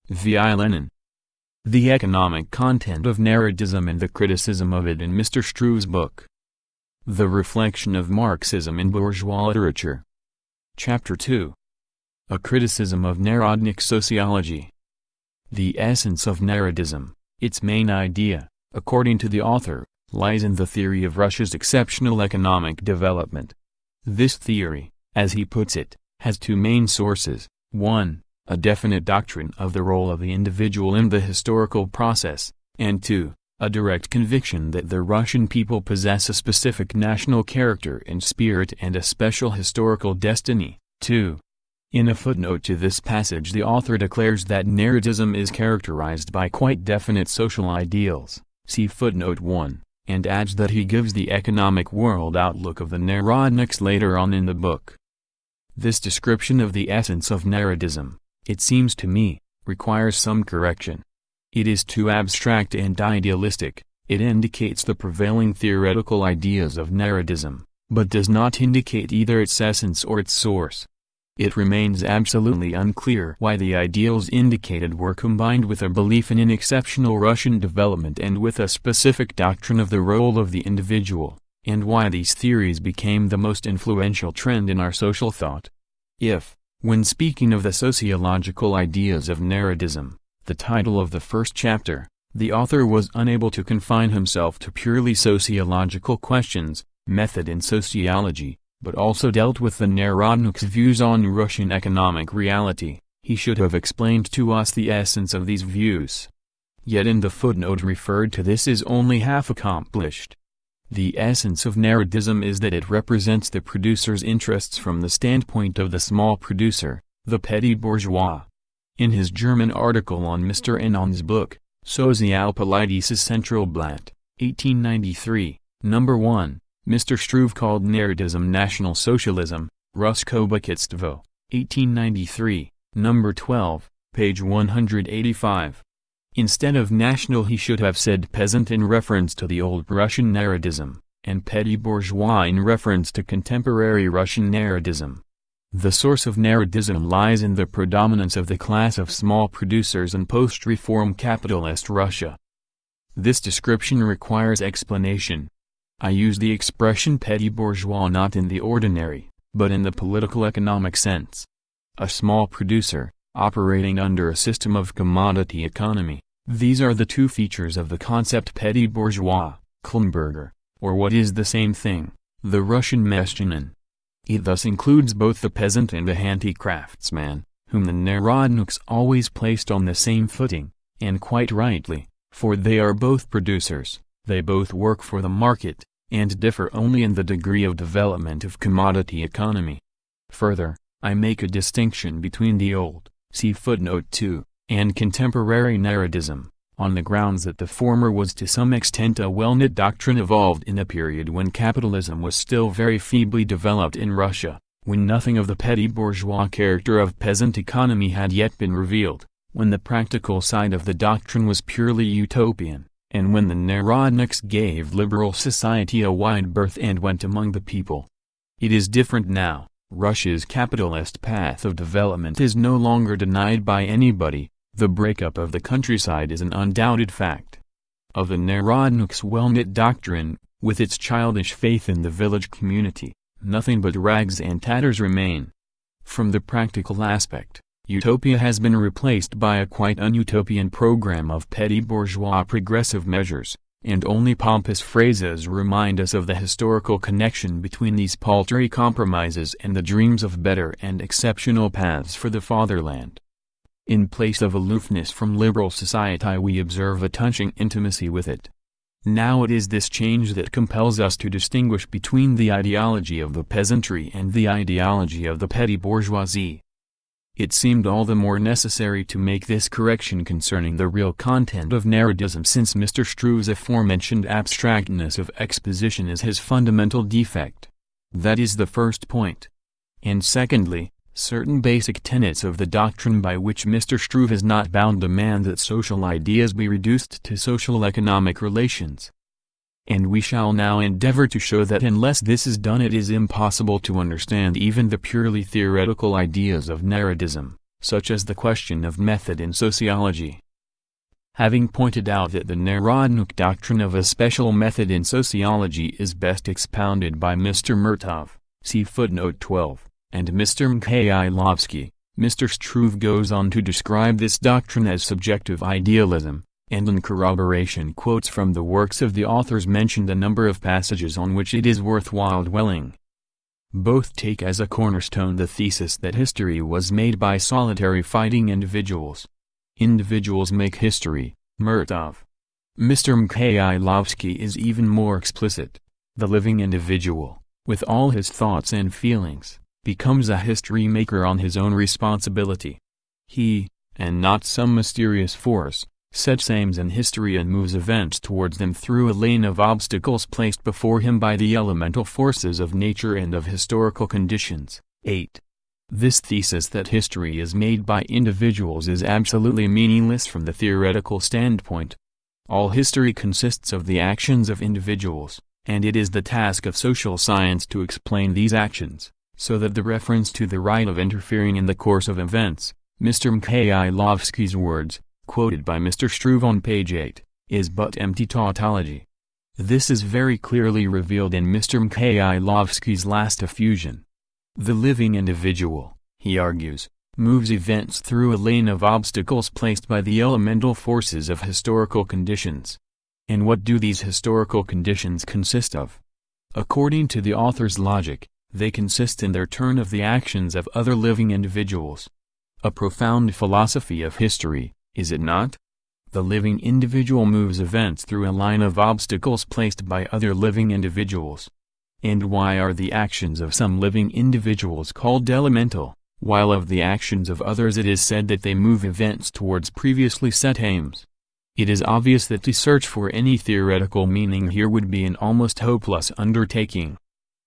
v.I. Lenin. The economic content of Narodism and the criticism of it in Mr. Struve's book. The reflection of Marxism in bourgeois literature. Chapter 2. A criticism of Narodnik sociology. The essence of Narodism, its main idea, according to the author, lies in the theory of Russia's exceptional economic development. This theory, as he puts it, has two main sources: 1. A definite doctrine of the role of the individual in the historical process, and 2. A direct conviction that the Russian people possess a specific national character and spirit and a special historical destiny. 2. In a footnote to this passage, the author declares that Narodism is characterized by quite definite social ideals, see footnote 1, and adds that he gives the economic world outlook of the Narodniks later on in the book. This description of the essence of Narodism, it seems to me, requires some correction. It is too abstract and idealistic. It indicates the prevailing theoretical ideas of Narodism, but does not indicate either its essence or its source. It remains absolutely unclear why the ideals indicated were combined with a belief in an exceptional Russian development and with a specific doctrine of the role of the individual, and why these theories became the most influential trend in our social thought. If, when speaking of the sociological ideas of Narodism, the title of the first chapter, the author was unable to confine himself to purely sociological questions, method in sociology, but also dealt with the Narodnik's views on Russian economic reality, he should have explained to us the essence of these views. Yet in the footnote referred to, this is only half accomplished. The essence of Narodism is that it represents the producer's interests from the standpoint of the small producer, the petty bourgeois. In his German article on Mr. Annon's book, Sozialpolitisches Centralblatt, 1893, number 1, Mr. Struve called Narodism National Socialism, Ruskobokistvo, 1893, number 12, page 185. Instead of national he should have said peasant in reference to the old Russian Narodism, and petty bourgeois in reference to contemporary Russian Narodism. The source of Narodism lies in the predominance of the class of small producers in post-reform capitalist Russia. This description requires explanation. I use the expression petty bourgeois not in the ordinary, but in the political economic sense. A small producer, operating under a system of commodity economy. These are the two features of the concept petty bourgeois, Kleinbürger, or what is the same thing, the Russian meshchanin. It thus includes both the peasant and the handicraftsman, whom the Narodniks always placed on the same footing, and quite rightly, for they are both producers, they both work for the market, and differ only in the degree of development of commodity economy. Further, I make a distinction between the old, see footnote 2, and contemporary Narodism, on the grounds that the former was to some extent a well-knit doctrine evolved in a period when capitalism was still very feebly developed in Russia, when nothing of the petty bourgeois character of peasant economy had yet been revealed, when the practical side of the doctrine was purely utopian, and when the Narodniks gave liberal society a wide berth and went among the people. It is different now. Russia's capitalist path of development is no longer denied by anybody. The breakup of the countryside is an undoubted fact. Of the Narodniks' well-knit doctrine, with its childish faith in the village community, nothing but rags and tatters remain. From the practical aspect, utopia has been replaced by a quite unutopian program of petty bourgeois progressive measures, and only pompous phrases remind us of the historical connection between these paltry compromises and the dreams of better and exceptional paths for the fatherland. In place of aloofness from liberal society we observe a touching intimacy with it. Now it is this change that compels us to distinguish between the ideology of the peasantry and the ideology of the petty bourgeoisie. It seemed all the more necessary to make this correction concerning the real content of Narodism, since Mr. Struve's aforementioned abstractness of exposition is his fundamental defect. That is the first point. And secondly, certain basic tenets of the doctrine by which Mr. Struve is not bound demand that social ideas be reduced to social economic relations. And we shall now endeavor to show that unless this is done it is impossible to understand even the purely theoretical ideas of Narodism, such as the question of method in sociology. Having pointed out that the Narodnik doctrine of a special method in sociology is best expounded by Mr. Murtov, see footnote 12, and Mr. Mikhailovsky, Mr. Struve goes on to describe this doctrine as subjective idealism, and in corroboration quotes from the works of the authors mentioned a number of passages on which it is worthwhile dwelling. Both take as a cornerstone the thesis that history was made by solitary fighting individuals. Individuals make history, Murtov. Mr. Mikhailovsky is even more explicit. The living individual, with all his thoughts and feelings, becomes a history maker on his own responsibility. He, and not some mysterious force, sets aims in history and moves events towards them through a lane of obstacles placed before him by the elemental forces of nature and of historical conditions. 8. This thesis that history is made by individuals is absolutely meaningless from the theoretical standpoint. All history consists of the actions of individuals, and it is the task of social science to explain these actions, so that the reference to the right of interfering in the course of events, Mr. Mikhailovsky's words, quoted by Mr. Struve on page 8, is but empty tautology. This is very clearly revealed in Mr. Mikhailovsky's last effusion. The living individual, he argues, moves events through a lane of obstacles placed by the elemental forces of historical conditions. And what do these historical conditions consist of? According to the author's logic, they consist in their turn of the actions of other living individuals. A profound philosophy of history, is it not? The living individual moves events through a line of obstacles placed by other living individuals. And why are the actions of some living individuals called elemental, while of the actions of others it is said that they move events towards previously set aims? It is obvious that to search for any theoretical meaning here would be an almost hopeless undertaking.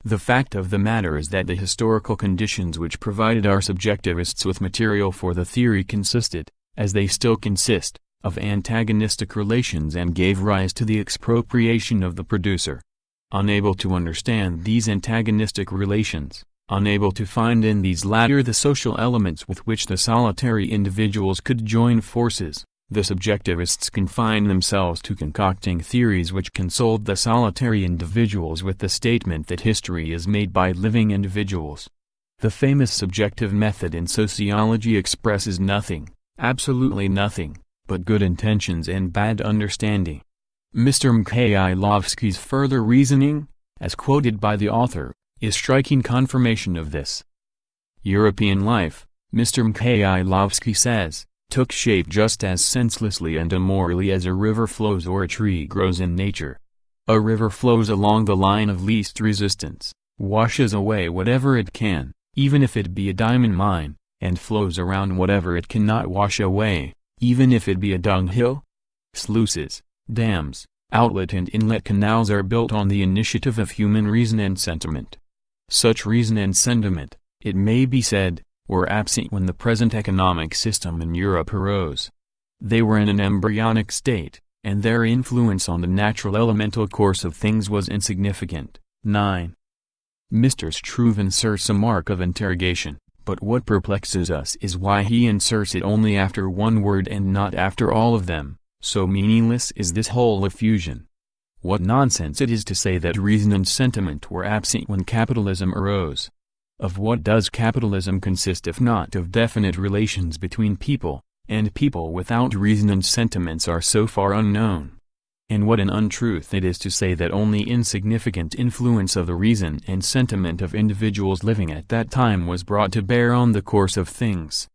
The fact of the matter is that the historical conditions which provided our subjectivists with material for the theory consisted, as they still consist, of antagonistic relations and gave rise to the expropriation of the producer. Unable to understand these antagonistic relations, unable to find in these latter the social elements with which the solitary individuals could join forces, the subjectivists confined themselves to concocting theories which consoled the solitary individuals with the statement that history is made by living individuals. The famous subjective method in sociology expresses nothing, absolutely nothing, but good intentions and bad understanding. Mr. Mikhailovsky's further reasoning, as quoted by the author, is striking confirmation of this. European life, Mr. Mikhailovsky says, took shape just as senselessly and immorally as a river flows or a tree grows in nature. A river flows along the line of least resistance, washes away whatever it can, even if it be a diamond mine, and flows around whatever it cannot wash away, even if it be a dunghill. Sluices, dams, outlet and inlet canals are built on the initiative of human reason and sentiment. Such reason and sentiment, it may be said, were absent when the present economic system in Europe arose. They were in an embryonic state, and their influence on the natural elemental course of things was insignificant. 9. Mr. Struve inserts a mark of interrogation, but what perplexes us is why he inserts it only after one word and not after all of them. So meaningless is this whole effusion. What nonsense it is to say that reason and sentiment were absent when capitalism arose. Of what does capitalism consist if not of definite relations between people, and people without reason and sentiments are so far unknown? And what an untruth it is to say that only insignificant influence of the reason and sentiment of individuals living at that time was brought to bear on the course of things.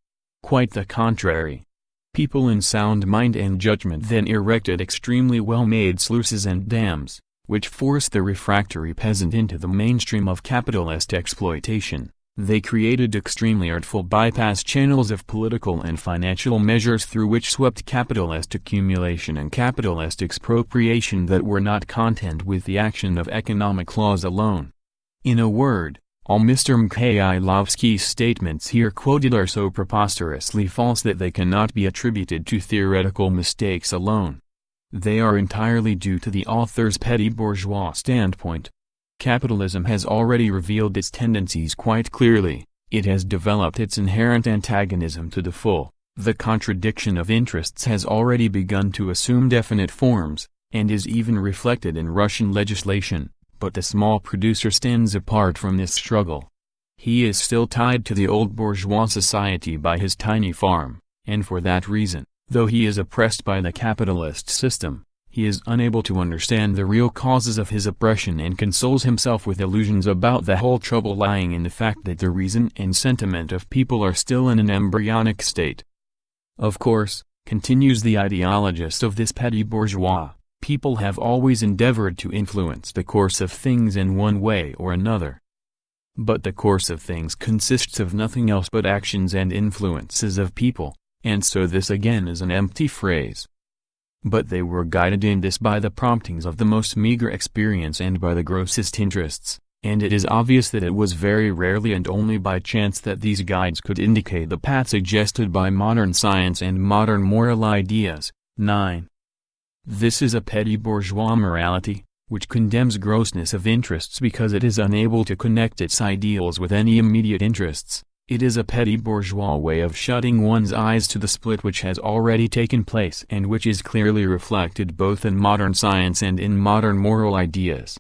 Quite the contrary. People in sound mind and judgment then erected extremely well-made sluices and dams, which forced the refractory peasant into the mainstream of capitalist exploitation. They created extremely artful bypass channels of political and financial measures through which swept capitalist accumulation and capitalist expropriation that were not content with the action of economic laws alone. In a word, all Mr. Mikhailovsky's statements here quoted are so preposterously false that they cannot be attributed to theoretical mistakes alone. They are entirely due to the author's petty bourgeois standpoint. Capitalism has already revealed its tendencies quite clearly, It has developed its inherent antagonism to the full. The contradiction of interests has already begun to assume definite forms, and is even reflected in Russian legislation, but the small producer stands apart from this struggle. He is still tied to the old bourgeois society by his tiny farm, and for that reason, though he is oppressed by the capitalist system, he is unable to understand the real causes of his oppression and consoles himself with illusions about the whole trouble lying in the fact that the reason and sentiment of people are still in an embryonic state. Of course, continues the ideologist of this petty bourgeois, people have always endeavored to influence the course of things in one way or another. But the course of things consists of nothing else but actions and influences of people, and so this again is an empty phrase. But they were guided in this by the promptings of the most meager experience and by the grossest interests, and it is obvious that it was very rarely and only by chance that these guides could indicate the path suggested by modern science and modern moral ideas. 9. This is a petty bourgeois morality, which condemns grossness of interests because it is unable to connect its ideals with any immediate interests. It is a petty bourgeois way of shutting one's eyes to the split which has already taken place and which is clearly reflected both in modern science and in modern moral ideas.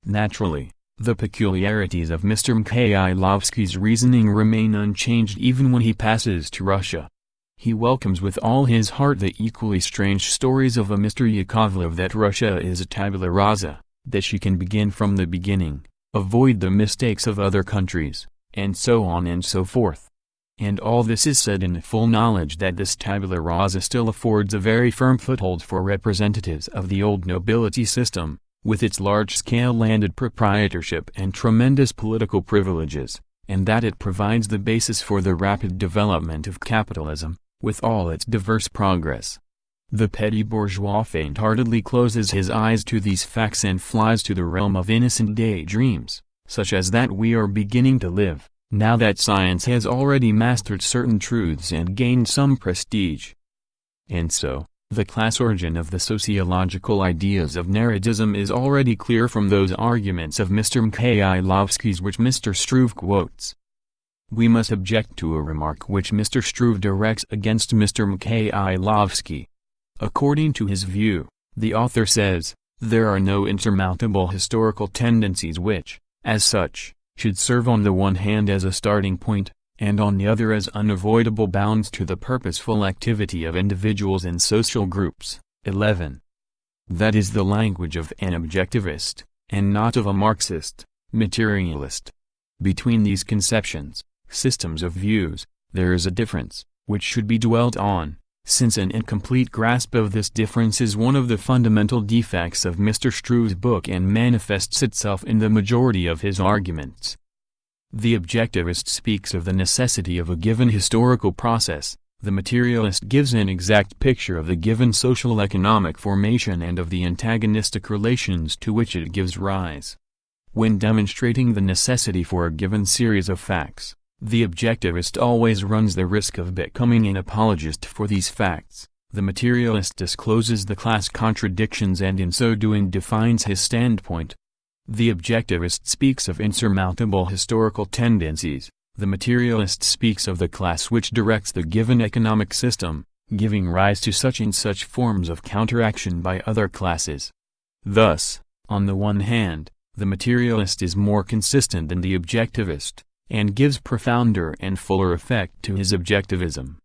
Naturally, the peculiarities of Mr. Mikhailovsky's reasoning remain unchanged even when he passes to Russia. He welcomes with all his heart the equally strange stories of a Mr. Yakovlev that Russia is a tabula rasa, that she can begin from the beginning, avoid the mistakes of other countries, and so on and so forth. And all this is said in the full knowledge that this tabula rasa still affords a very firm foothold for representatives of the old nobility system, with its large-scale landed proprietorship and tremendous political privileges, and that it provides the basis for the rapid development of capitalism, with all its diverse progress. The petty bourgeois faint-heartedly closes his eyes to these facts and flies to the realm of innocent daydreams, such as that we are beginning to live, now that science has already mastered certain truths and gained some prestige. And so, the class origin of the sociological ideas of Narodism is already clear from those arguments of Mr. Mikhailovsky's which Mr. Struve quotes. We must object to a remark which Mr. Struve directs against Mr. Mikhailovsky. According to his view, the author says, there are no insurmountable historical tendencies which, as such, should serve on the one hand as a starting point, and on the other as unavoidable bounds to the purposeful activity of individuals and social groups. 11. That is the language of an objectivist, and not of a Marxist, materialist. Between these conceptions, systems of views, there is a difference, which should be dwelt on, since an incomplete grasp of this difference is one of the fundamental defects of Mr. Struve's book and manifests itself in the majority of his arguments. The objectivist speaks of the necessity of a given historical process, the materialist gives an exact picture of the given social economic formation and of the antagonistic relations to which it gives rise. When demonstrating the necessity for a given series of facts, the objectivist always runs the risk of becoming an apologist for these facts. The materialist discloses the class contradictions and in so doing defines his standpoint. The objectivist speaks of insurmountable historical tendencies, the materialist speaks of the class which directs the given economic system, giving rise to such and such forms of counteraction by other classes. Thus, on the one hand, the materialist is more consistent than the objectivist, and gives profounder and fuller effect to his objectivism.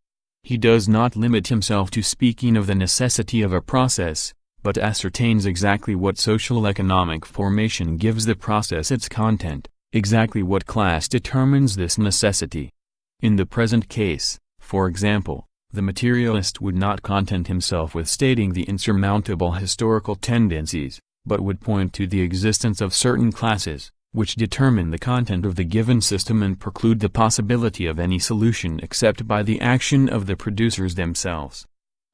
He does not limit himself to speaking of the necessity of a process, but ascertains exactly what social economic formation gives the process its content, exactly what class determines this necessity. In the present case, for example, the materialist would not content himself with stating the insurmountable historical tendencies, but would point to the existence of certain classes, which determine the content of the given system and preclude the possibility of any solution except by the action of the producers themselves.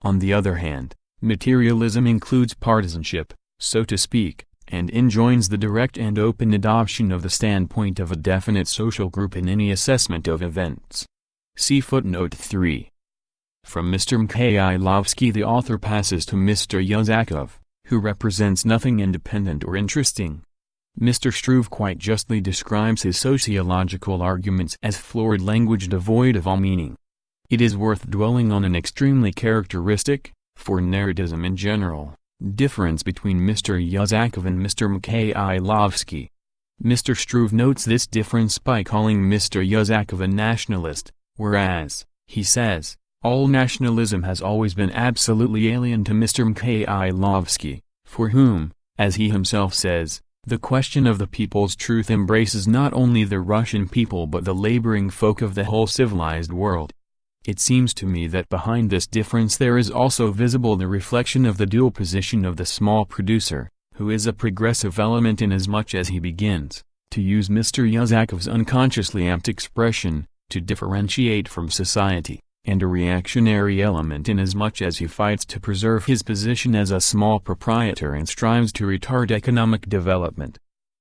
On the other hand, materialism includes partisanship, so to speak, and enjoins the direct and open adoption of the standpoint of a definite social group in any assessment of events. See footnote 3. From Mr. Mikhailovsky the author passes to Mr. Yuzakov, who represents nothing independent or interesting. Mr. Struve quite justly describes his sociological arguments as florid language devoid of all meaning. It is worth dwelling on an extremely characteristic, for Narodism in general, difference between Mr. Yazakov and Mr. Mikhailovsky. Mr. Struve notes this difference by calling Mr. Yazakov a nationalist, whereas, he says, all nationalism has always been absolutely alien to Mr. Mikhailovsky, for whom, as he himself says, the question of the people's truth embraces not only the Russian people but the laboring folk of the whole civilized world. It seems to me that behind this difference there is also visible the reflection of the dual position of the small producer, who is a progressive element inasmuch as he begins, to use Mr. Yazakov's unconsciously apt expression, to differentiate from society, and a reactionary element inasmuch as he fights to preserve his position as a small proprietor and strives to retard economic development.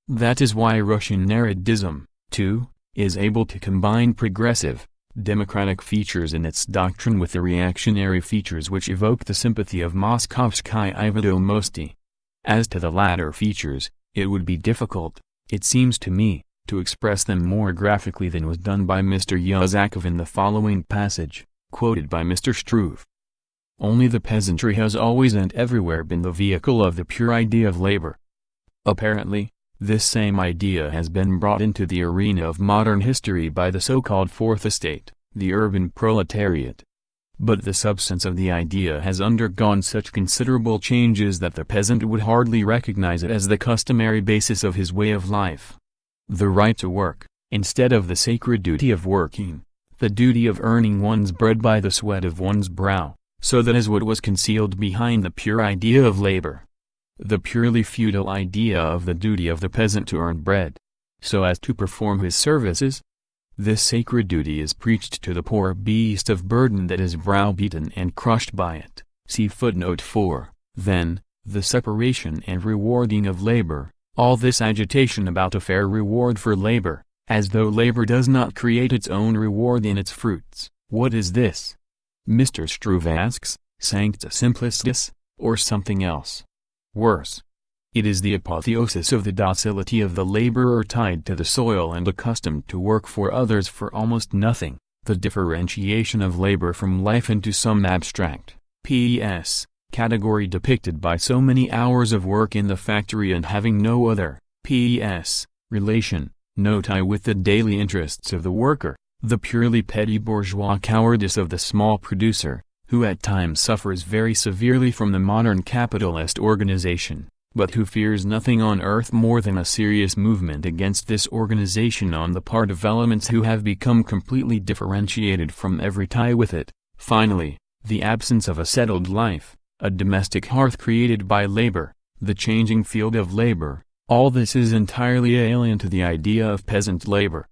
That is why Russian Narodism, too, is able to combine progressive, democratic features in its doctrine with the reactionary features which evoke the sympathy of Moskovskaya Vedomosti. As to the latter features, it would be difficult, it seems to me, to express them more graphically than was done by Mr. Yazakov in the following passage, quoted by Mr. Struve. Only the peasantry has always and everywhere been the vehicle of the pure idea of labor. Apparently, this same idea has been brought into the arena of modern history by the so-called Fourth Estate, the urban proletariat. But the substance of the idea has undergone such considerable changes that the peasant would hardly recognize it as the customary basis of his way of life. The right to work, instead of the sacred duty of working, the duty of earning one's bread by the sweat of one's brow, so that is what was concealed behind the pure idea of labor. The purely feudal idea of the duty of the peasant to earn bread, so as to perform his services. This sacred duty is preached to the poor beast of burden that is browbeaten and crushed by it. See footnote 4. Then, the separation and rewarding of labor, all this agitation about a fair reward for labor, as though labor does not create its own reward in its fruits. What is this? Mr. Struve asks, sancta simplicitas, or something else? Worse. It is the apotheosis of the docility of the laborer tied to the soil and accustomed to work for others for almost nothing, the differentiation of labor from life into some abstract, p.s., category depicted by so many hours of work in the factory and having no other, p.s., relation, no tie with the daily interests of the worker, the purely petty bourgeois cowardice of the small producer, who at times suffers very severely from the modern capitalist organization, but who fears nothing on earth more than a serious movement against this organization on the part of elements who have become completely differentiated from every tie with it. Finally, the absence of a settled life, a domestic hearth created by labor, the changing field of labor, all this is entirely alien to the idea of peasant labor.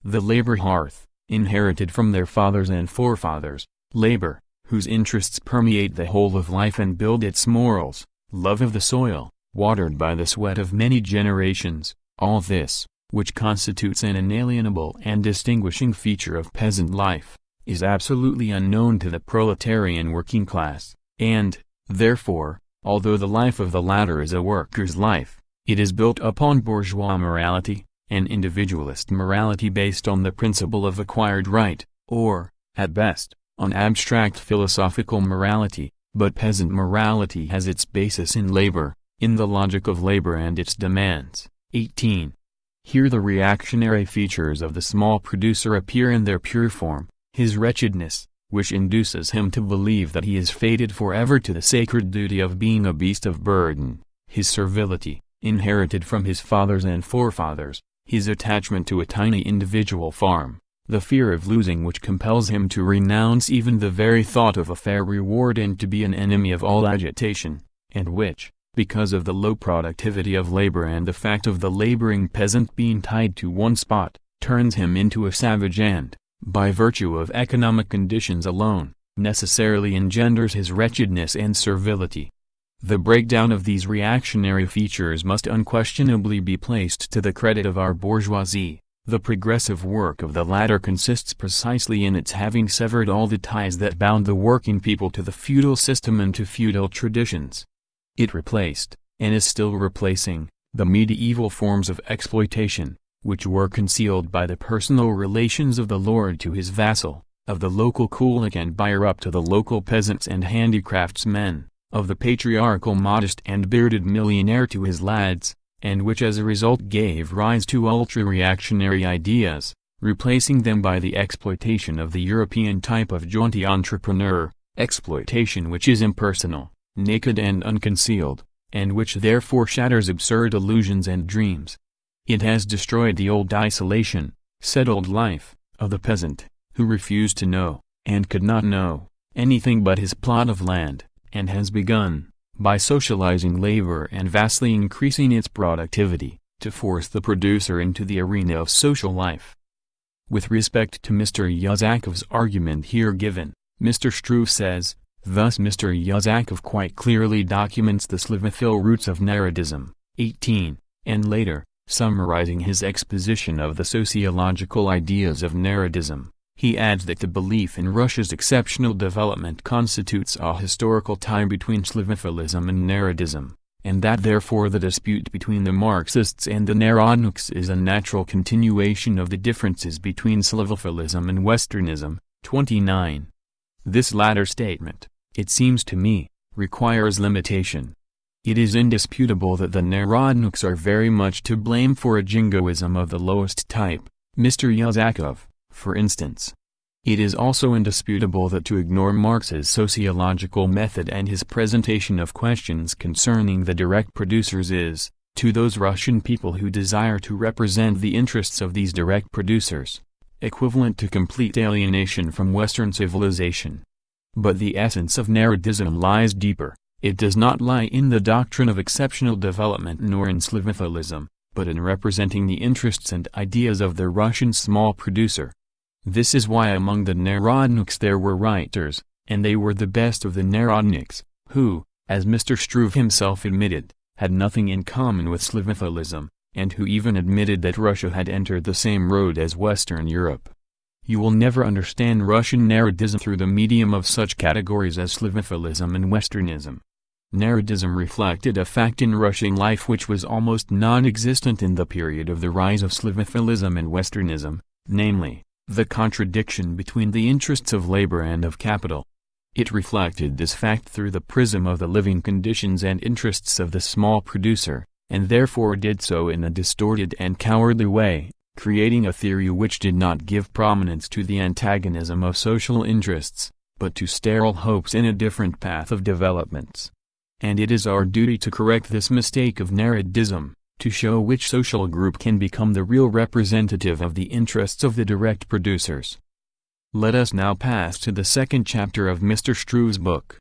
The labor hearth, inherited from their fathers and forefathers, labor, whose interests permeate the whole of life and build its morals, love of the soil, watered by the sweat of many generations, all this, which constitutes an inalienable and distinguishing feature of peasant life, is absolutely unknown to the proletarian working class, and, therefore, although the life of the latter is a worker's life, it is built upon bourgeois morality, an individualist morality based on the principle of acquired right, or, at best, on abstract philosophical morality, but peasant morality has its basis in labor, in the logic of labor and its demands. 18. Here the reactionary features of the small producer appear in their pure form, his wretchedness, which induces him to believe that he is fated forever to the sacred duty of being a beast of burden, his servility, inherited from his fathers and forefathers, his attachment to a tiny individual farm, the fear of losing which compels him to renounce even the very thought of a fair reward and to be an enemy of all agitation, and which, because of the low productivity of labor and the fact of the laboring peasant being tied to one spot, turns him into a savage and, by virtue of economic conditions alone, necessarily engenders his wretchedness and servility. The breakdown of these reactionary features must unquestionably be placed to the credit of our bourgeoisie. The progressive work of the latter consists precisely in its having severed all the ties that bound the working people to the feudal system and to feudal traditions. It replaced, and is still replacing, The medieval forms of exploitation, which were concealed by the personal relations of the lord to his vassal, of the local kulik and buyer up to the local peasants and handicraftsmen, of the patriarchal modest and bearded millionaire to his lads, and which as a result gave rise to ultra-reactionary ideas, replacing them by the exploitation of the European type of jaunty entrepreneur, exploitation which is impersonal, naked and unconcealed, and which therefore shatters absurd illusions and dreams. It has destroyed the old isolation, settled life, of the peasant, who refused to know, and could not know, anything but his plot of land, and has begun, by socializing labor and vastly increasing its productivity, to force the producer into the arena of social life. With respect to Mr. Yazakov's argument here given, Mr. Struve says, thus Mr. Yazakov quite clearly documents the Slavophil roots of Narodism, 18, and later, summarizing his exposition of the sociological ideas of Narodism, he adds that the belief in Russia's exceptional development constitutes a historical tie between Slavophilism and Narodism, and that therefore the dispute between the Marxists and the Narodniks is a natural continuation of the differences between Slavophilism and Westernism, 29. This latter statement, it seems to me, requires limitation. It is indisputable that the Narodniks are very much to blame for a jingoism of the lowest type, Mr. Yazakov, for instance. It is also indisputable that to ignore Marx's sociological method and his presentation of questions concerning the direct producers is, to those Russian people who desire to represent the interests of these direct producers, equivalent to complete alienation from Western civilization. But the essence of Narodism lies deeper. It does not lie in the doctrine of exceptional development nor in Slavophilism, but in representing the interests and ideas of the Russian small producer. This is why among the Narodniks there were writers, and they were the best of the Narodniks, who, as Mr. Struve himself admitted, had nothing in common with Slavophilism, and who even admitted that Russia had entered the same road as Western Europe. You will never understand Russian Narodism through the medium of such categories as Slavophilism and Westernism. Narodism reflected a fact in Russian life which was almost non-existent in the period of the rise of Slavophilism and Westernism, namely, the contradiction between the interests of labor and of capital. It reflected this fact through the prism of the living conditions and interests of the small producer, and therefore did so in a distorted and cowardly way, creating a theory which did not give prominence to the antagonism of social interests, but to sterile hopes in a different path of developments. And it is our duty to correct this mistake of Narodism, to show which social group can become the real representative of the interests of the direct producers. Let us now pass to the second chapter of Mr. Struve's book.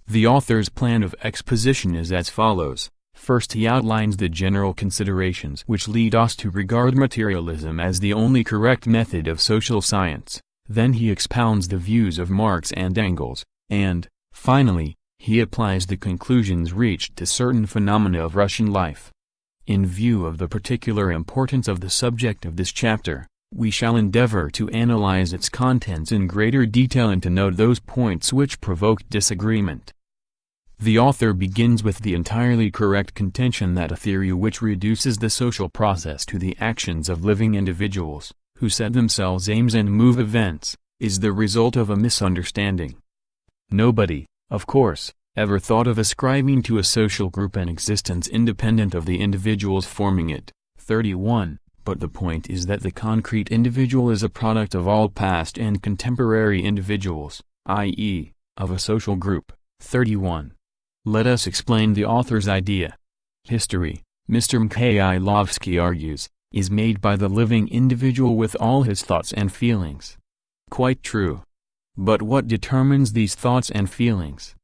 The author's plan of exposition is as follows. First, he outlines the general considerations which lead us to regard materialism as the only correct method of social science. Then he expounds the views of Marx and Engels, and, finally, he applies the conclusions reached to certain phenomena of Russian life. In view of the particular importance of the subject of this chapter, we shall endeavor to analyze its contents in greater detail and to note those points which provoked disagreement. The author begins with the entirely correct contention that a theory which reduces the social process to the actions of living individuals, who set themselves aims and move events, is the result of a misunderstanding. Nobody, of course, ever thought of ascribing to a social group an existence independent of the individuals forming it. 31. But the point is that the concrete individual is a product of all past and contemporary individuals, i.e., of a social group. 31. Let us explain the author's idea. History, Mr. Mikhailovsky argues, is made by the living individual with all his thoughts and feelings. Quite true. But what determines these thoughts and feelings?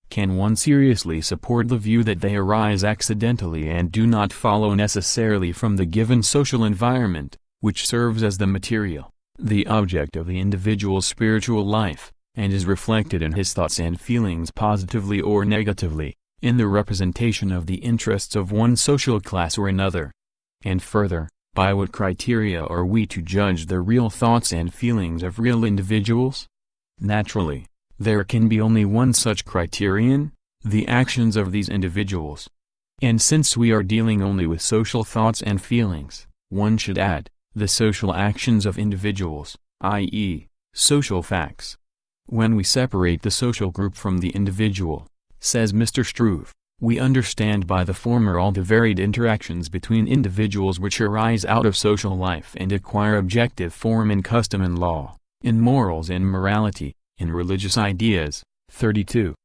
Can one seriously support the view that they arise accidentally and do not follow necessarily from the given social environment, which serves as the material, the object of the individual's spiritual life, and is reflected in his thoughts and feelings positively or negatively, in the representation of the interests of one social class or another? And further, by what criteria are we to judge the real thoughts and feelings of real individuals? Naturally, there can be only one such criterion: the actions of these individuals. And since we are dealing only with social thoughts and feelings, one should add, the social actions of individuals, i.e., social facts. When we separate the social group from the individual, says Mr. Struve, we understand by the former all the varied interactions between individuals which arise out of social life and acquire objective form in custom and law, in morals and morality, in religious ideas. 32.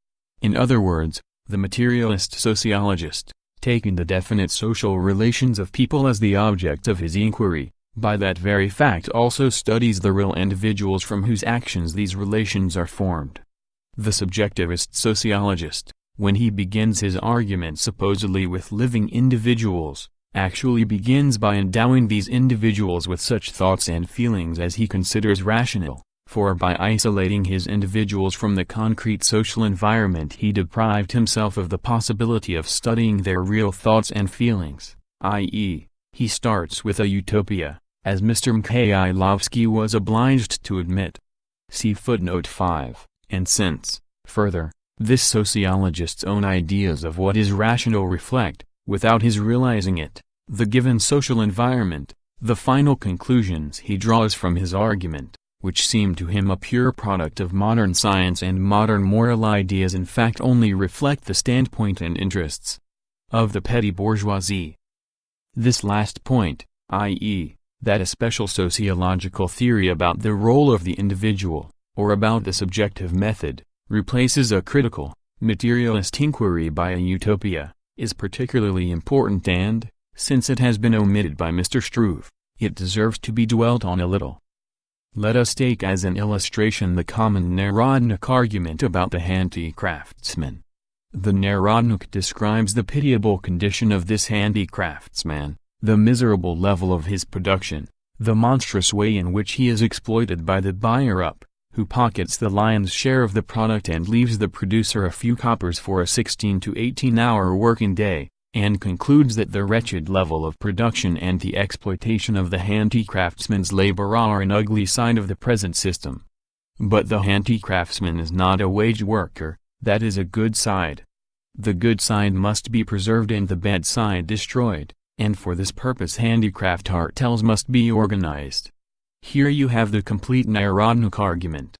In other words, the materialist sociologist, taking the definite social relations of people as the object of his inquiry, by that very fact also studies the real individuals from whose actions these relations are formed. The subjectivist sociologist, when he begins his argument supposedly with living individuals, actually begins by endowing these individuals with such thoughts and feelings as he considers rational, for by isolating his individuals from the concrete social environment he deprived himself of the possibility of studying their real thoughts and feelings, i.e., he starts with a utopia, as Mr. Mikhailovsky was obliged to admit. See footnote 5, and since, further, this sociologist's own ideas of what is rational reflect, without his realizing it, the given social environment, the final conclusions he draws from his argument, which seem to him a pure product of modern science and modern moral ideas, in fact only reflect the standpoint and interests of the petty bourgeoisie. This last point, i.e., that a special sociological theory about the role of the individual, or about the subjective method, replaces a critical, materialist inquiry by a utopia, is particularly important and, since it has been omitted by Mr. Struve, it deserves to be dwelt on a little. Let us take as an illustration the common Narodnik argument about the handicraftsman. The Narodnik describes the pitiable condition of this handicraftsman, the miserable level of his production, the monstrous way in which he is exploited by the buyer-up, who pockets the lion's share of the product and leaves the producer a few coppers for a 16 to 18-hour working day, and concludes that the wretched level of production and the exploitation of the handicraftsman's labor are an ugly side of the present system. But the handicraftsman is not a wage worker, that is a good side. The good side must be preserved and the bad side destroyed, and for this purpose handicraft cartels must be organized. Here you have the complete Narodnik argument.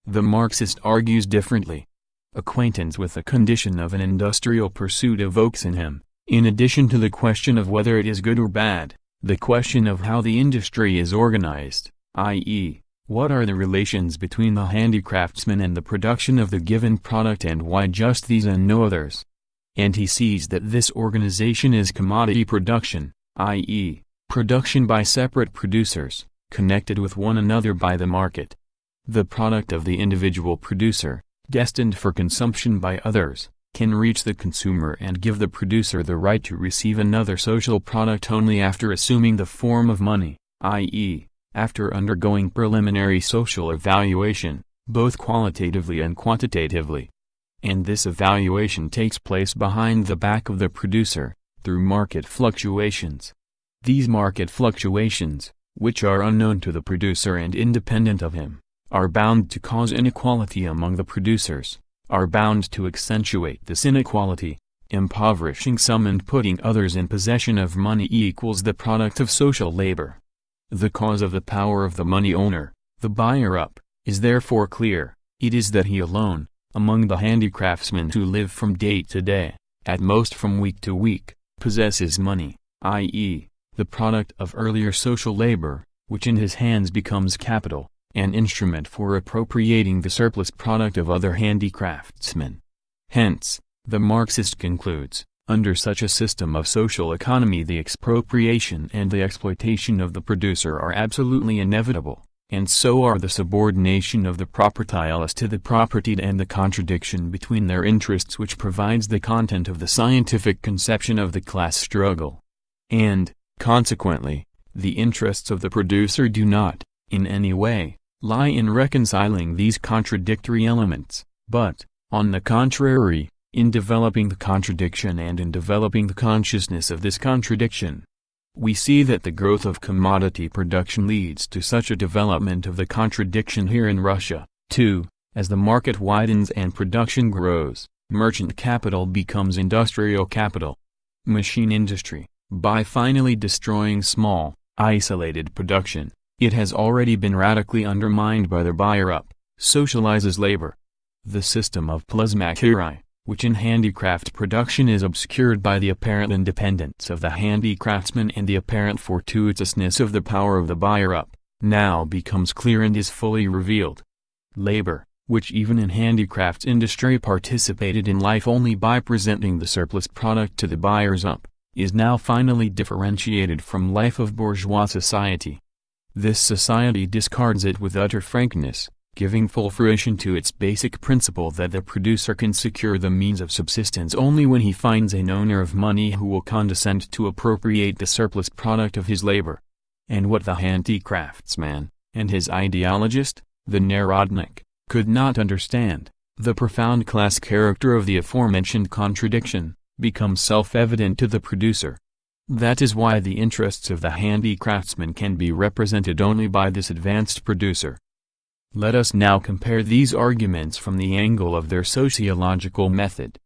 The Marxist argues differently. Acquaintance with the condition of an industrial pursuit evokes in him, in addition to the question of whether it is good or bad, the question of how the industry is organized, i.e., what are the relations between the handicraftsman and the production of the given product and why just these and no others. And he sees that this organization is commodity production, i.e., production by separate producers, connected with one another by the market. The product of the individual producer, destined for consumption by others, can reach the consumer and give the producer the right to receive another social product only after assuming the form of money, i.e., after undergoing preliminary social evaluation, both qualitatively and quantitatively. And this evaluation takes place behind the back of the producer, through market fluctuations. These market fluctuations, which are unknown to the producer and independent of him, are bound to cause inequality among the producers, are bound to accentuate this inequality, impoverishing some and putting others in possession of money equals the product of social labor. The cause of the power of the money owner, the buyer-up, is therefore clear. It is that he alone, among the handicraftsmen who live from day to day, at most from week to week, possesses money, i.e., the product of earlier social labor, which in his hands becomes capital, an instrument for appropriating the surplus product of other handicraftsmen. Hence, the Marxist concludes, under such a system of social economy the expropriation and the exploitation of the producer are absolutely inevitable, and so are the subordination of the propertialist to the propertied and the contradiction between their interests which provides the content of the scientific conception of the class struggle. And, consequently, the interests of the producer do not, in any way, lie in reconciling these contradictory elements, but, on the contrary, in developing the contradiction and in developing the consciousness of this contradiction. We see that the growth of commodity production leads to such a development of the contradiction here in Russia, too, as the market widens and production grows, merchant capital becomes industrial capital. Machine industry, by finally destroying small, isolated production, it has already been radically undermined by the buyer-up, socializes labor. The system of plasmacurie, which in handicraft production is obscured by the apparent independence of the handicraftsman and the apparent fortuitousness of the power of the buyer-up, now becomes clear and is fully revealed. Labor, which even in handicrafts industry participated in life only by presenting the surplus product to the buyers-up, is now finally differentiated from life of bourgeois society. This society discards it with utter frankness, giving full fruition to its basic principle that the producer can secure the means of subsistence only when he finds an owner of money who will condescend to appropriate the surplus product of his labor. And what the handicraftsman, and his ideologist, the Narodnik, could not understand, the profound class character of the aforementioned contradiction, becomes self-evident to the producer. That is why the interests of the handicraftsman can be represented only by this advanced producer. Let us now compare these arguments from the angle of their sociological method.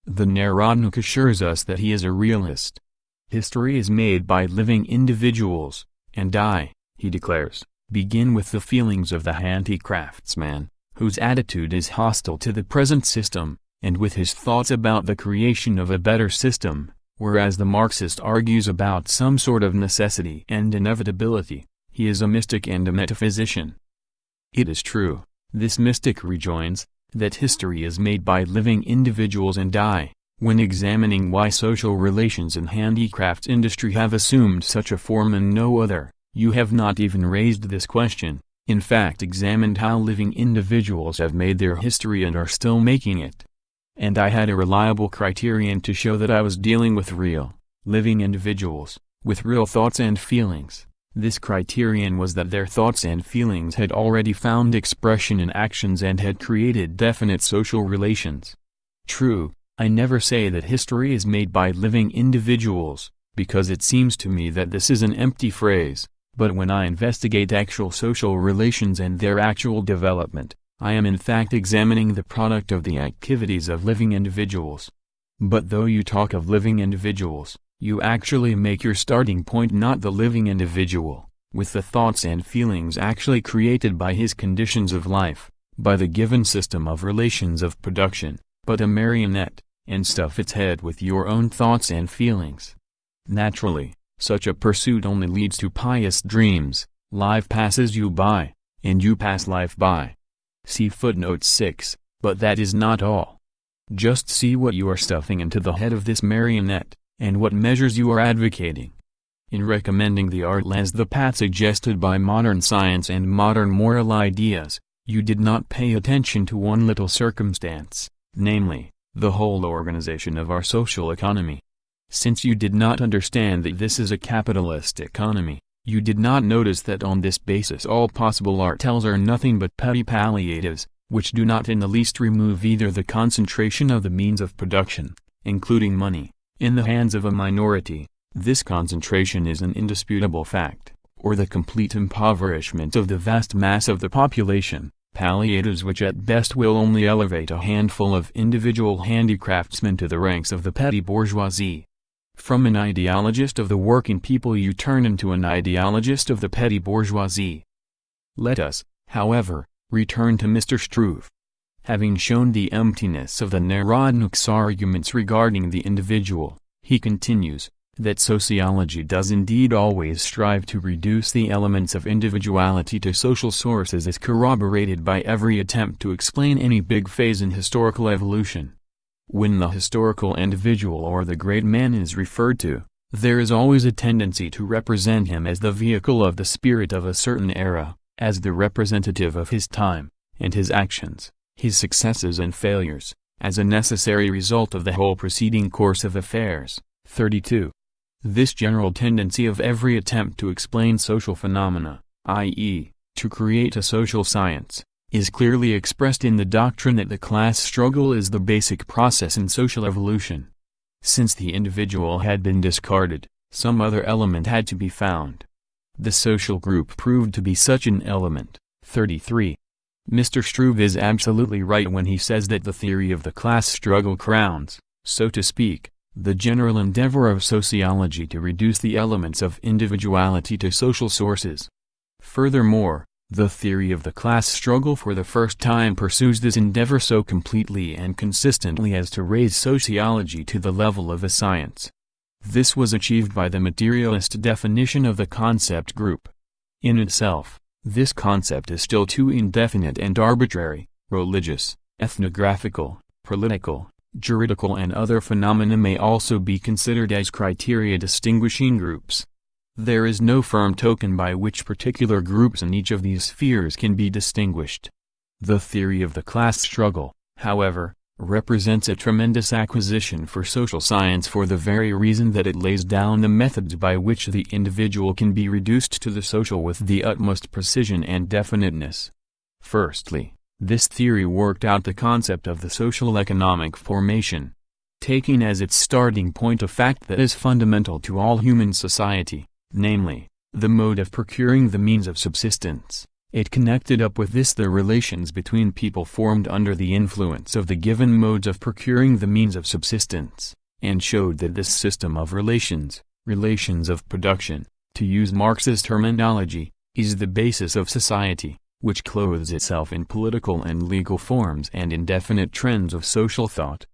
The Narodnik assures us that he is a realist. History is made by living individuals, and I, he declares, begin with the feelings of the handicraftsman, whose attitude is hostile to the present system, and with his thoughts about the creation of a better system, whereas the Marxist argues about some sort of necessity and inevitability. He is a mystic and a metaphysician. It is true, this mystic rejoins, that history is made by living individuals, and I, when examining why social relations in handicrafts industry have assumed such a form and no other, you have not even raised this question, in fact examined how living individuals have made their history and are still making it. And I had a reliable criterion to show that I was dealing with real, living individuals, with real thoughts and feelings. This criterion was that their thoughts and feelings had already found expression in actions and had created definite social relations. True, I never say that history is made by living individuals, because it seems to me that this is an empty phrase, but when I investigate actual social relations and their actual development, I am in fact examining the product of the activities of living individuals. But though you talk of living individuals, you actually make your starting point not the living individual, with the thoughts and feelings actually created by his conditions of life, by the given system of relations of production, but a marionette, and stuff its head with your own thoughts and feelings. Naturally, such a pursuit only leads to pious dreams. Life passes you by, and you pass life by. See footnote 6, but that is not all. Just see what you are stuffing into the head of this marionette, and what measures you are advocating. In recommending the art as the path suggested by modern science and modern moral ideas, you did not pay attention to one little circumstance, namely, the whole organization of our social economy. Since you did not understand that this is a capitalist economy, you did not notice that on this basis all possible artels are nothing but petty palliatives, which do not in the least remove either the concentration of the means of production, including money, in the hands of a minority. This concentration is an indisputable fact, or the complete impoverishment of the vast mass of the population, palliatives which at best will only elevate a handful of individual handicraftsmen to the ranks of the petty bourgeoisie. From an ideologist of the working people you turn into an ideologist of the petty bourgeoisie. Let us, however, return to Mr. Struve. Having shown the emptiness of the Narodnik's arguments regarding the individual, he continues, that sociology does indeed always strive to reduce the elements of individuality to social sources is corroborated by every attempt to explain any big phase in historical evolution. When the historical individual or the great man is referred to, there is always a tendency to represent him as the vehicle of the spirit of a certain era, as the representative of his time, and his actions, his successes and failures, as a necessary result of the whole preceding course of affairs. 32. This general tendency of every attempt to explain social phenomena, i.e., to create a social science, is clearly expressed in the doctrine that the class struggle is the basic process in social evolution. Since the individual had been discarded, some other element had to be found. The social group proved to be such an element. 33. Mr. Struve is absolutely right when he says that the theory of the class struggle crowns, so to speak, the general endeavor of sociology to reduce the elements of individuality to social sources. Furthermore, the theory of the class struggle for the first time pursues this endeavor so completely and consistently as to raise sociology to the level of a science. This was achieved by the materialist definition of the concept group. In itself, this concept is still too indefinite and arbitrary. Religious, ethnographical, political, juridical and other phenomena may also be considered as criteria distinguishing groups. There is no firm token by which particular groups in each of these spheres can be distinguished. The theory of the class struggle, however, represents a tremendous acquisition for social science for the very reason that it lays down the methods by which the individual can be reduced to the social with the utmost precision and definiteness. Firstly, this theory worked out the concept of the social economic formation. Taking as its starting point a fact that is fundamental to all human society, namely, the mode of procuring the means of subsistence, it connected up with this the relations between people formed under the influence of the given modes of procuring the means of subsistence, and showed that this system of relations of production, to use Marxist terminology, is the basis of society, which clothes itself in political and legal forms and in definite trends of social thought.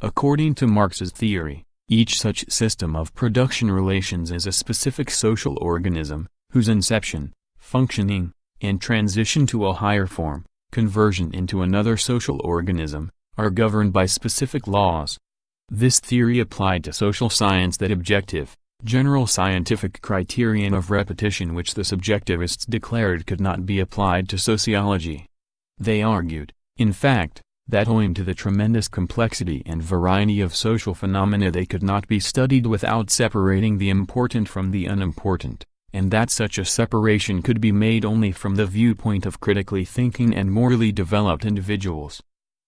According to Marx's theory, each such system of production relations is a specific social organism, whose inception, functioning, and transition to a higher form, conversion into another social organism, are governed by specific laws. This theory applied to social science that objective, general scientific criterion of repetition which the subjectivists declared could not be applied to sociology. They argued, in fact, that owing to the tremendous complexity and variety of social phenomena they could not be studied without separating the important from the unimportant, and that such a separation could be made only from the viewpoint of critically thinking and morally developed individuals.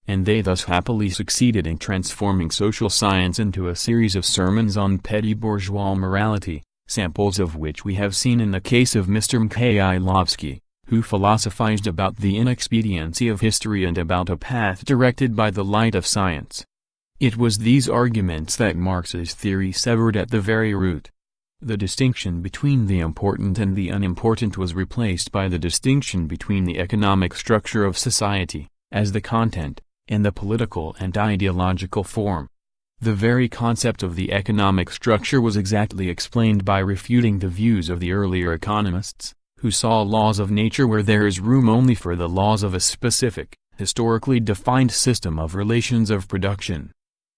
And they thus happily succeeded in transforming social science into a series of sermons on petty bourgeois morality, samples of which we have seen in the case of Mr. Mikhailovsky, who philosophized about the inexpediency of history and about a path directed by the light of science. It was these arguments that Marx's theory severed at the very root. The distinction between the important and the unimportant was replaced by the distinction between the economic structure of society, as the content, and the political and ideological form. The very concept of the economic structure was exactly explained by refuting the views of the earlier economists, who saw laws of nature where there is room only for the laws of a specific, historically defined system of relations of production.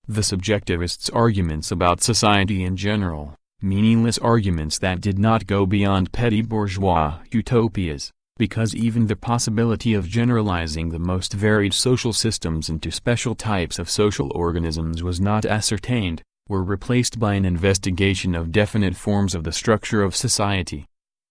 The subjectivists' arguments about society in general, meaningless arguments that did not go beyond petty bourgeois utopias, because even the possibility of generalizing the most varied social systems into special types of social organisms was not ascertained, were replaced by an investigation of definite forms of the structure of society.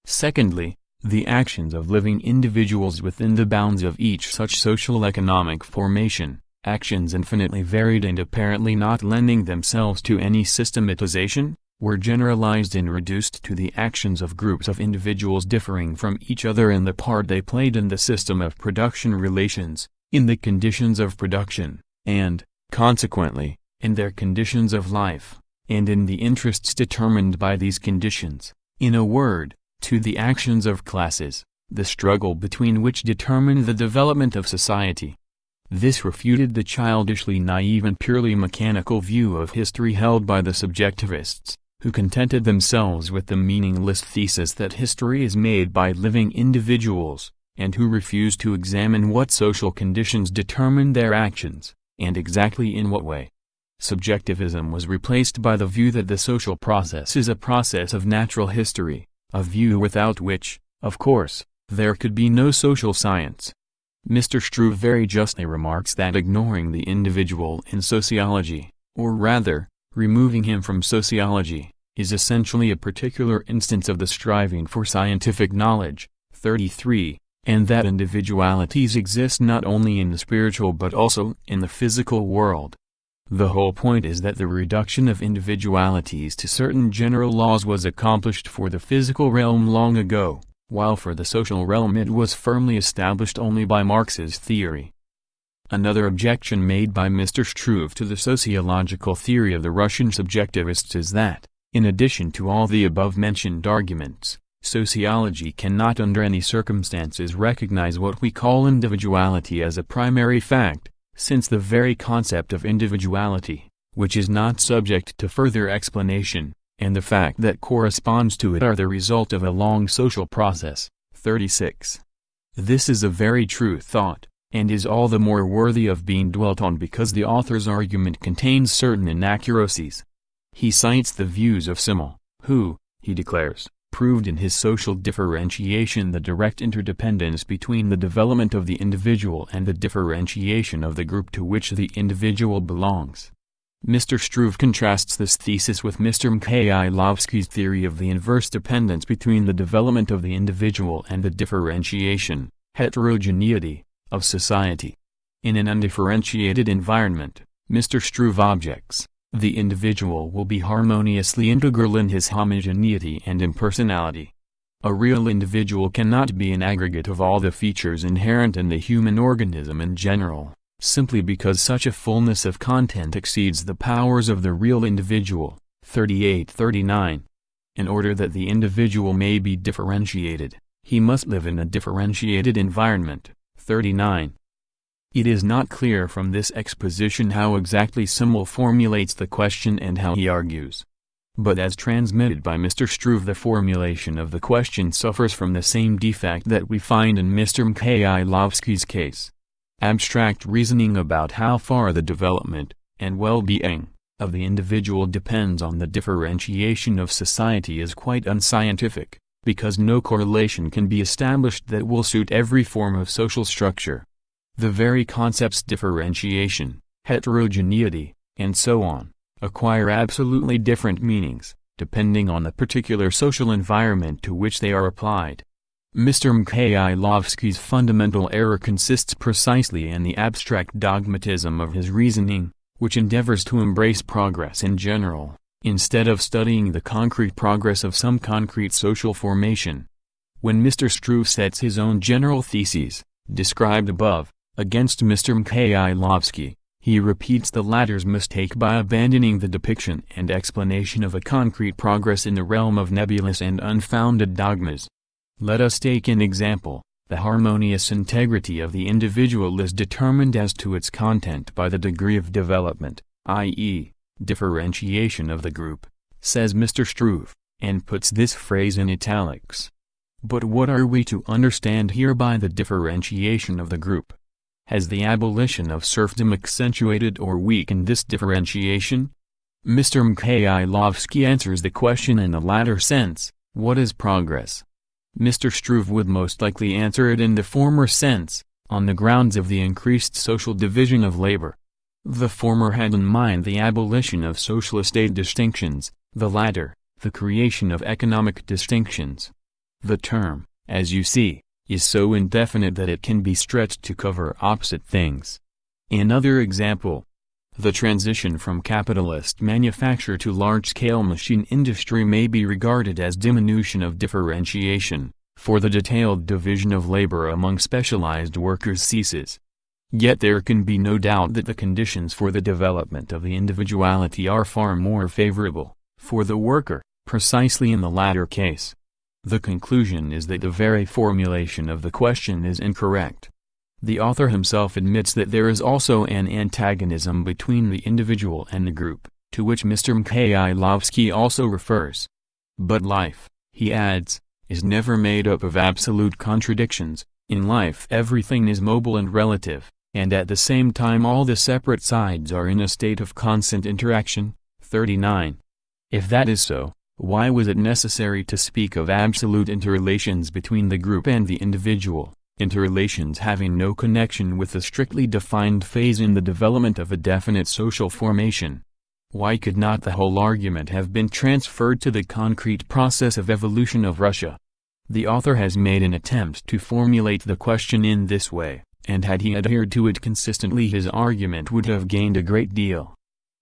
Secondly, the actions of living individuals within the bounds of each such social economic formation, actions infinitely varied and apparently not lending themselves to any systematization, were generalized and reduced to the actions of groups of individuals differing from each other in the part they played in the system of production relations, in the conditions of production, and, consequently, in their conditions of life, and in the interests determined by these conditions, in a word, to the actions of classes, the struggle between which determined the development of society. This refuted the childishly naive and purely mechanical view of history held by the subjectivists, who contented themselves with the meaningless thesis that history is made by living individuals, and who refused to examine what social conditions determine their actions, and exactly in what way. Subjectivism was replaced by the view that the social process is a process of natural history, a view without which, of course, there could be no social science. Mr. Struve very justly remarks that ignoring the individual in sociology, or rather, removing him from sociology, is essentially a particular instance of the striving for scientific knowledge. 33, and that individualities exist not only in the spiritual but also in the physical world. The whole point is that the reduction of individualities to certain general laws was accomplished for the physical realm long ago, while for the social realm it was firmly established only by Marx's theory. Another objection made by Mr. Struve to the sociological theory of the Russian subjectivists is that, in addition to all the above-mentioned arguments, sociology cannot under any circumstances recognize what we call individuality as a primary fact, since the very concept of individuality, which is not subject to further explanation, and the fact that corresponds to it are the result of a long social process. 36. This is a very true thought, and is all the more worthy of being dwelt on because the author's argument contains certain inaccuracies. He cites the views of Simmel, who, he declares, proved in his social differentiation the direct interdependence between the development of the individual and the differentiation of the group to which the individual belongs. Mr. Struve contrasts this thesis with Mr. Mikhailovsky's theory of the inverse dependence between the development of the individual and the differentiation, heterogeneity, of society. In an undifferentiated environment, Mr. Struve objects, the individual will be harmoniously integral in his homogeneity and impersonality. A real individual cannot be an aggregate of all the features inherent in the human organism in general, simply because such a fullness of content exceeds the powers of the real individual. 38-39. In order that the individual may be differentiated, he must live in a differentiated environment. 39. It is not clear from this exposition how exactly Simmel formulates the question and how he argues. But as transmitted by Mr. Struve, the formulation of the question suffers from the same defect that we find in Mr. Mikhailovsky's case. Abstract reasoning about how far the development, and well-being, of the individual depends on the differentiation of society is quite unscientific, because no correlation can be established that will suit every form of social structure. The very concepts differentiation, heterogeneity, and so on, acquire absolutely different meanings, depending on the particular social environment to which they are applied. Mr. Mikhailovsky's fundamental error consists precisely in the abstract dogmatism of his reasoning, which endeavors to embrace progress in general, instead of studying the concrete progress of some concrete social formation. When Mr. Struve sets his own general theses, described above, against Mr. Mikhailovsky, he repeats the latter's mistake by abandoning the depiction and explanation of a concrete progress in the realm of nebulous and unfounded dogmas. Let us take an example. The harmonious integrity of the individual is determined as to its content by the degree of development, i.e., differentiation of the group, says Mr. Struve, and puts this phrase in italics. But what are we to understand here by the differentiation of the group? Has the abolition of serfdom accentuated or weakened this differentiation? Mr. Mikhailovsky answers the question in the latter sense. What is progress? Mr. Struve would most likely answer it in the former sense, on the grounds of the increased social division of labor. The former had in mind the abolition of social estate distinctions, the latter, the creation of economic distinctions. The term, as you see, is so indefinite that it can be stretched to cover opposite things. Another example. The transition from capitalist manufacture to large-scale machine industry may be regarded as diminution of differentiation, for the detailed division of labor among specialized workers ceases. Yet there can be no doubt that the conditions for the development of the individuality are far more favorable, for the worker, precisely in the latter case. The conclusion is that the very formulation of the question is incorrect. The author himself admits that there is also an antagonism between the individual and the group, to which Mr. Mikhailovsky also refers. But life, he adds, is never made up of absolute contradictions. In life everything is mobile and relative, and at the same time all the separate sides are in a state of constant interaction. 39. If that is so, why was it necessary to speak of absolute interrelations between the group and the individual, interrelations having no connection with the strictly defined phase in the development of a definite social formation? Why could not the whole argument have been transferred to the concrete process of evolution of Russia? The author has made an attempt to formulate the question in this way, and had he adhered to it consistently his argument would have gained a great deal.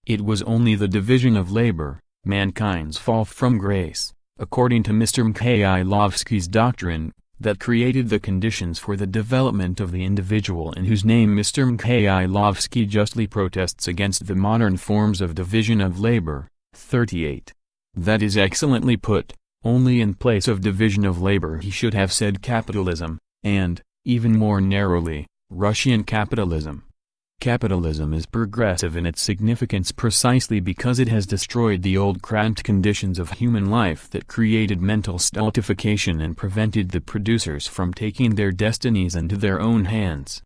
It was only the division of labor, mankind's fall from grace, according to Mr. Mikhailovsky's doctrine, that created the conditions for the development of the individual, and whose name Mr. Mikhailovsky justly protests against the modern forms of division of labor. 38. That is excellently put. Only in place of division of labor he should have said capitalism, and, even more narrowly, Russian capitalism. Capitalism is progressive in its significance precisely because it has destroyed the old cramped conditions of human life that created mental stultification and prevented the producers from taking their destinies into their own hands.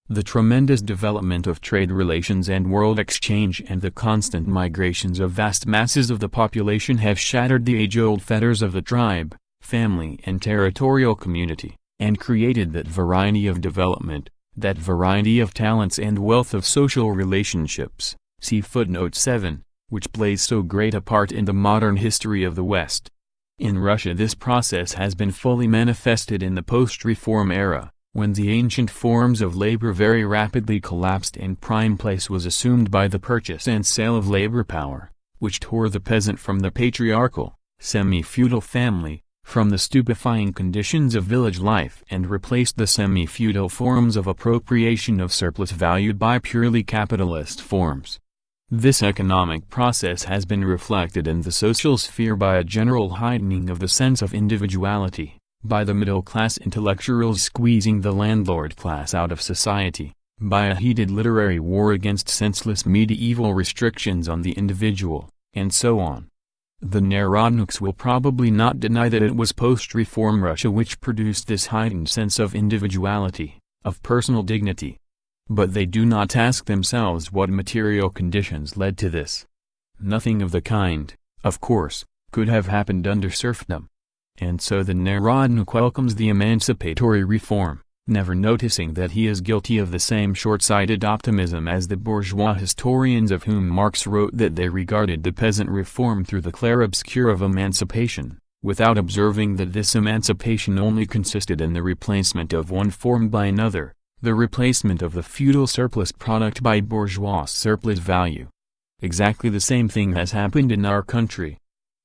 The tremendous development of trade relations and world exchange and the constant migrations of vast masses of the population have shattered the age-old fetters of the tribe, family and territorial community, and created that variety of development, that variety of talents and wealth of social relationships, see footnote 7, which plays so great a part in the modern history of the West. In Russia this process has been fully manifested in the post-reform era, when the ancient forms of labor very rapidly collapsed and prime place was assumed by the purchase and sale of labor power, which tore the peasant from the patriarchal, semi-feudal family, from the stupefying conditions of village life and replaced the semi-feudal forms of appropriation of surplus valued by purely capitalist forms. This economic process has been reflected in the social sphere by a general heightening of the sense of individuality, by the middle-class intellectuals squeezing the landlord class out of society, by a heated literary war against senseless medieval restrictions on the individual, and so on. The Narodniks will probably not deny that it was post-reform Russia which produced this heightened sense of individuality, of personal dignity. But they do not ask themselves what material conditions led to this. Nothing of the kind, of course, could have happened under serfdom. And so the Narodnik welcomes the emancipatory reform, never noticing that he is guilty of the same short-sighted optimism as the bourgeois historians of whom Marx wrote that they regarded the peasant reform through the clarobscure of emancipation, without observing that this emancipation only consisted in the replacement of one form by another, the replacement of the feudal surplus product by bourgeois surplus value. Exactly the same thing has happened in our country.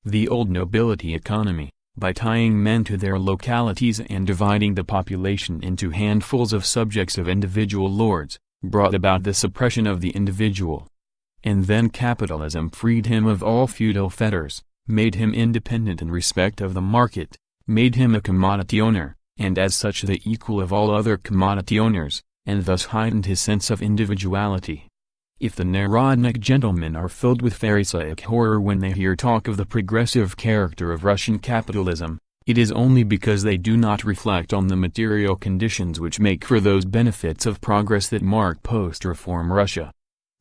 The old nobility economy, by tying men to their localities and dividing the population into handfuls of subjects of individual lords, brought about the suppression of the individual. And then capitalism freed him of all feudal fetters, made him independent in respect of the market, made him a commodity owner, and as such the equal of all other commodity owners, and thus heightened his sense of individuality. If the Narodnik gentlemen are filled with Pharisaic horror when they hear talk of the progressive character of Russian capitalism, it is only because they do not reflect on the material conditions which make for those benefits of progress that mark post-reform Russia.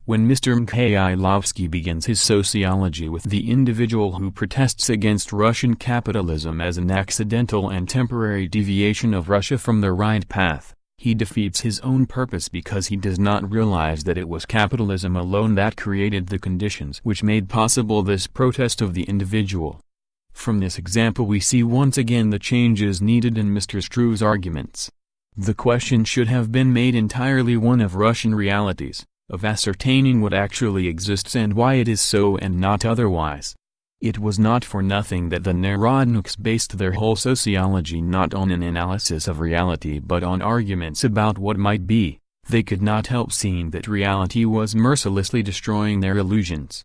When Mr. Mikhailovsky begins his sociology with the individual who protests against Russian capitalism as an accidental and temporary deviation of Russia from the right path, he defeats his own purpose because he does not realize that it was capitalism alone that created the conditions which made possible this protest of the individual. From this example we see once again the changes needed in Mr. Struve's arguments. The question should have been made entirely one of Russian realities, of ascertaining what actually exists and why it is so and not otherwise. It was not for nothing that the Narodniks based their whole sociology not on an analysis of reality but on arguments about what might be. They could not help seeing that reality was mercilessly destroying their illusions.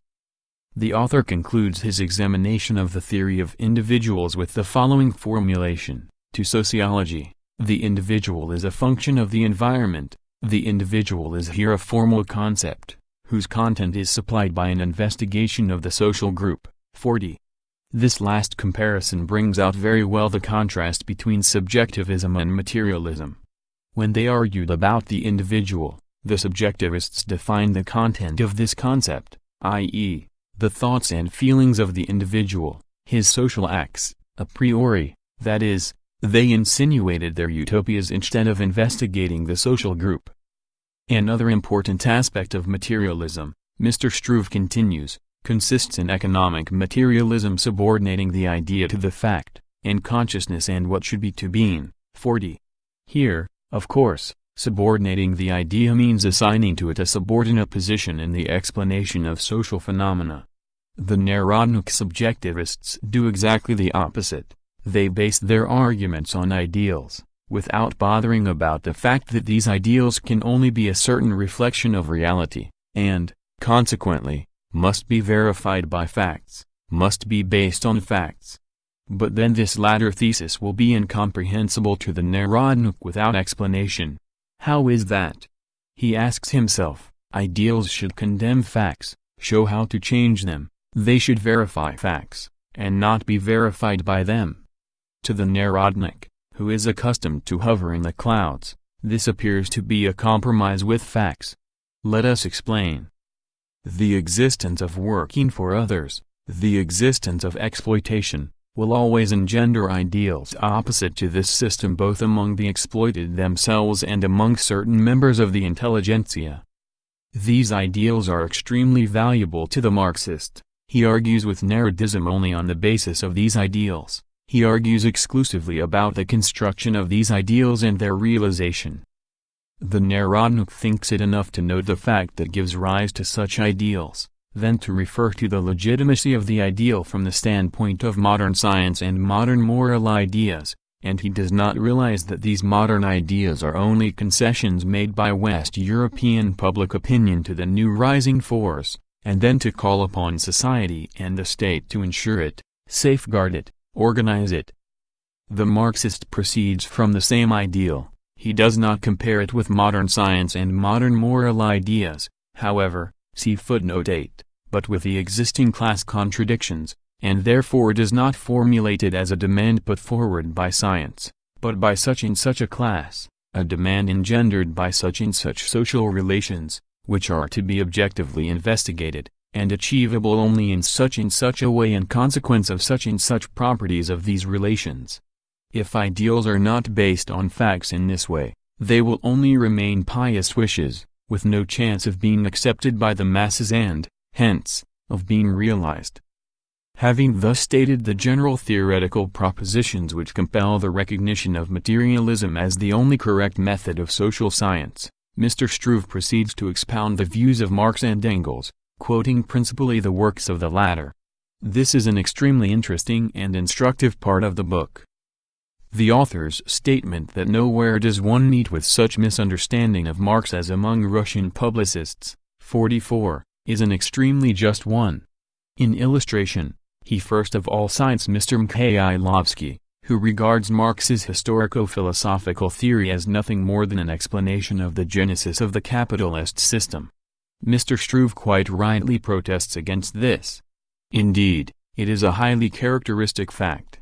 The author concludes his examination of the theory of individuals with the following formulation: to sociology, the individual is a function of the environment. The individual is here a formal concept, whose content is supplied by an investigation of the social group. 40. This last comparison brings out very well the contrast between subjectivism and materialism. When they argued about the individual, the subjectivists defined the content of this concept, i.e., the thoughts and feelings of the individual, his social acts, a priori, that is, they insinuated their utopias instead of investigating the social group. Another important aspect of materialism, Mr. Struve continues, consists in economic materialism subordinating the idea to the fact, and consciousness and what should be to being. 40. Here, of course, subordinating the idea means assigning to it a subordinate position in the explanation of social phenomena. The Narodnik subjectivists do exactly the opposite. They base their arguments on ideals, without bothering about the fact that these ideals can only be a certain reflection of reality, and, consequently, must be verified by facts, must be based on facts. But then this latter thesis will be incomprehensible to the Narodnik without explanation. How is that? He asks himself. Ideals should condemn facts, show how to change them. They should verify facts, and not be verified by them. To the Narodnik, who is accustomed to hover in the clouds, this appears to be a compromise with facts. Let us explain. The existence of working for others, the existence of exploitation, will always engender ideals opposite to this system both among the exploited themselves and among certain members of the intelligentsia. These ideals are extremely valuable to the Marxist. He argues with Narodism only on the basis of these ideals. He argues exclusively about the construction of these ideals and their realization. The Narodnik thinks it enough to note the fact that gives rise to such ideals, then to refer to the legitimacy of the ideal from the standpoint of modern science and modern moral ideas, and he does not realize that these modern ideas are only concessions made by West European public opinion to the new rising force, and then to call upon society and the state to ensure it, safeguard it, organize it. The Marxist proceeds from the same ideal. He does not compare it with modern science and modern moral ideas, however, see footnote 8, but with the existing class contradictions, and therefore does not formulate it as a demand put forward by science, but by such and such a class, a demand engendered by such and such social relations, which are to be objectively investigated, and achievable only in such and such a way in consequence of such and such properties of these relations. If ideals are not based on facts in this way, they will only remain pious wishes, with no chance of being accepted by the masses and, hence, of being realized. Having thus stated the general theoretical propositions which compel the recognition of materialism as the only correct method of social science, Mr. Struve proceeds to expound the views of Marx and Engels, quoting principally the works of the latter. This is an extremely interesting and instructive part of the book. The author's statement that nowhere does one meet with such misunderstanding of Marx as among Russian publicists, 44, is an extremely just one. In illustration, he first of all cites Mr. Mikhailovsky, who regards Marx's historico-philosophical theory as nothing more than an explanation of the genesis of the capitalist system. Mr. Struve quite rightly protests against this. Indeed, it is a highly characteristic fact.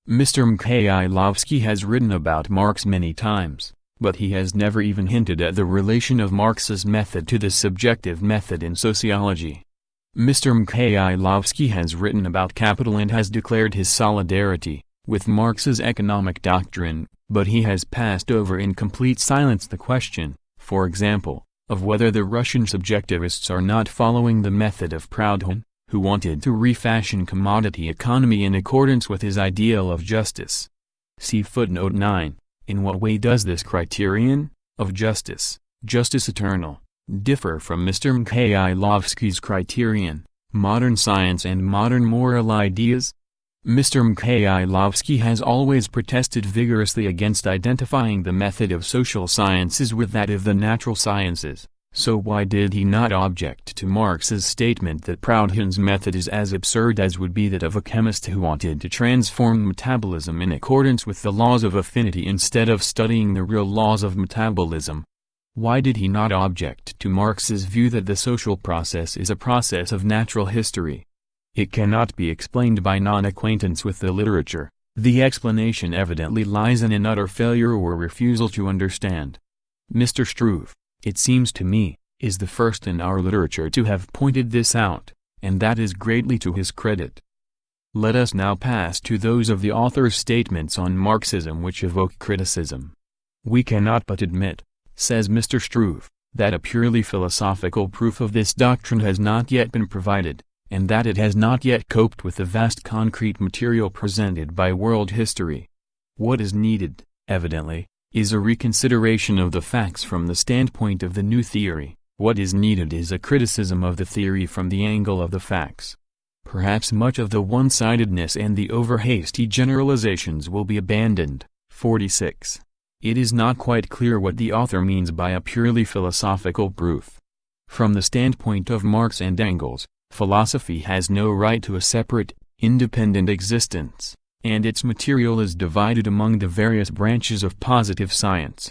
Mr. Mikhailovsky has written about Marx many times, but he has never even hinted at the relation of Marx's method to the subjective method in sociology. Mr. Mikhailovsky has written about capital and has declared his solidarity with Marx's economic doctrine, but he has passed over in complete silence the question, for example, of whether the Russian subjectivists are not following the method of Proudhon, who wanted to refashion commodity economy in accordance with his ideal of justice. See footnote 9. In what way does this criterion, of justice, justice eternal, differ from Mr. Mikhailovsky's criterion, modern science and modern moral ideas? Mr. Mikhailovsky has always protested vigorously against identifying the method of social sciences with that of the natural sciences, so why did he not object to Marx's statement that Proudhon's method is as absurd as would be that of a chemist who wanted to transform metabolism in accordance with the laws of affinity instead of studying the real laws of metabolism? Why did he not object to Marx's view that the social process is a process of natural history? It cannot be explained by non-acquaintance with the literature. The explanation evidently lies in an utter failure or refusal to understand. Mr. Struve, it seems to me, is the first in our literature to have pointed this out, and that is greatly to his credit. Let us now pass to those of the author's statements on Marxism which evoke criticism. We cannot but admit, says Mr. Struve, that a purely philosophical proof of this doctrine has not yet been provided, and that it has not yet coped with the vast concrete material presented by world history. What is needed, evidently, is a reconsideration of the facts from the standpoint of the new theory. What is needed is a criticism of the theory from the angle of the facts. perhaps much of the one-sidedness and the over-hasty generalizations will be abandoned. 46. It is not quite clear what the author means by a purely philosophical proof. From the standpoint of Marx and Engels, philosophy has no right to a separate, independent existence, and its material is divided among the various branches of positive science.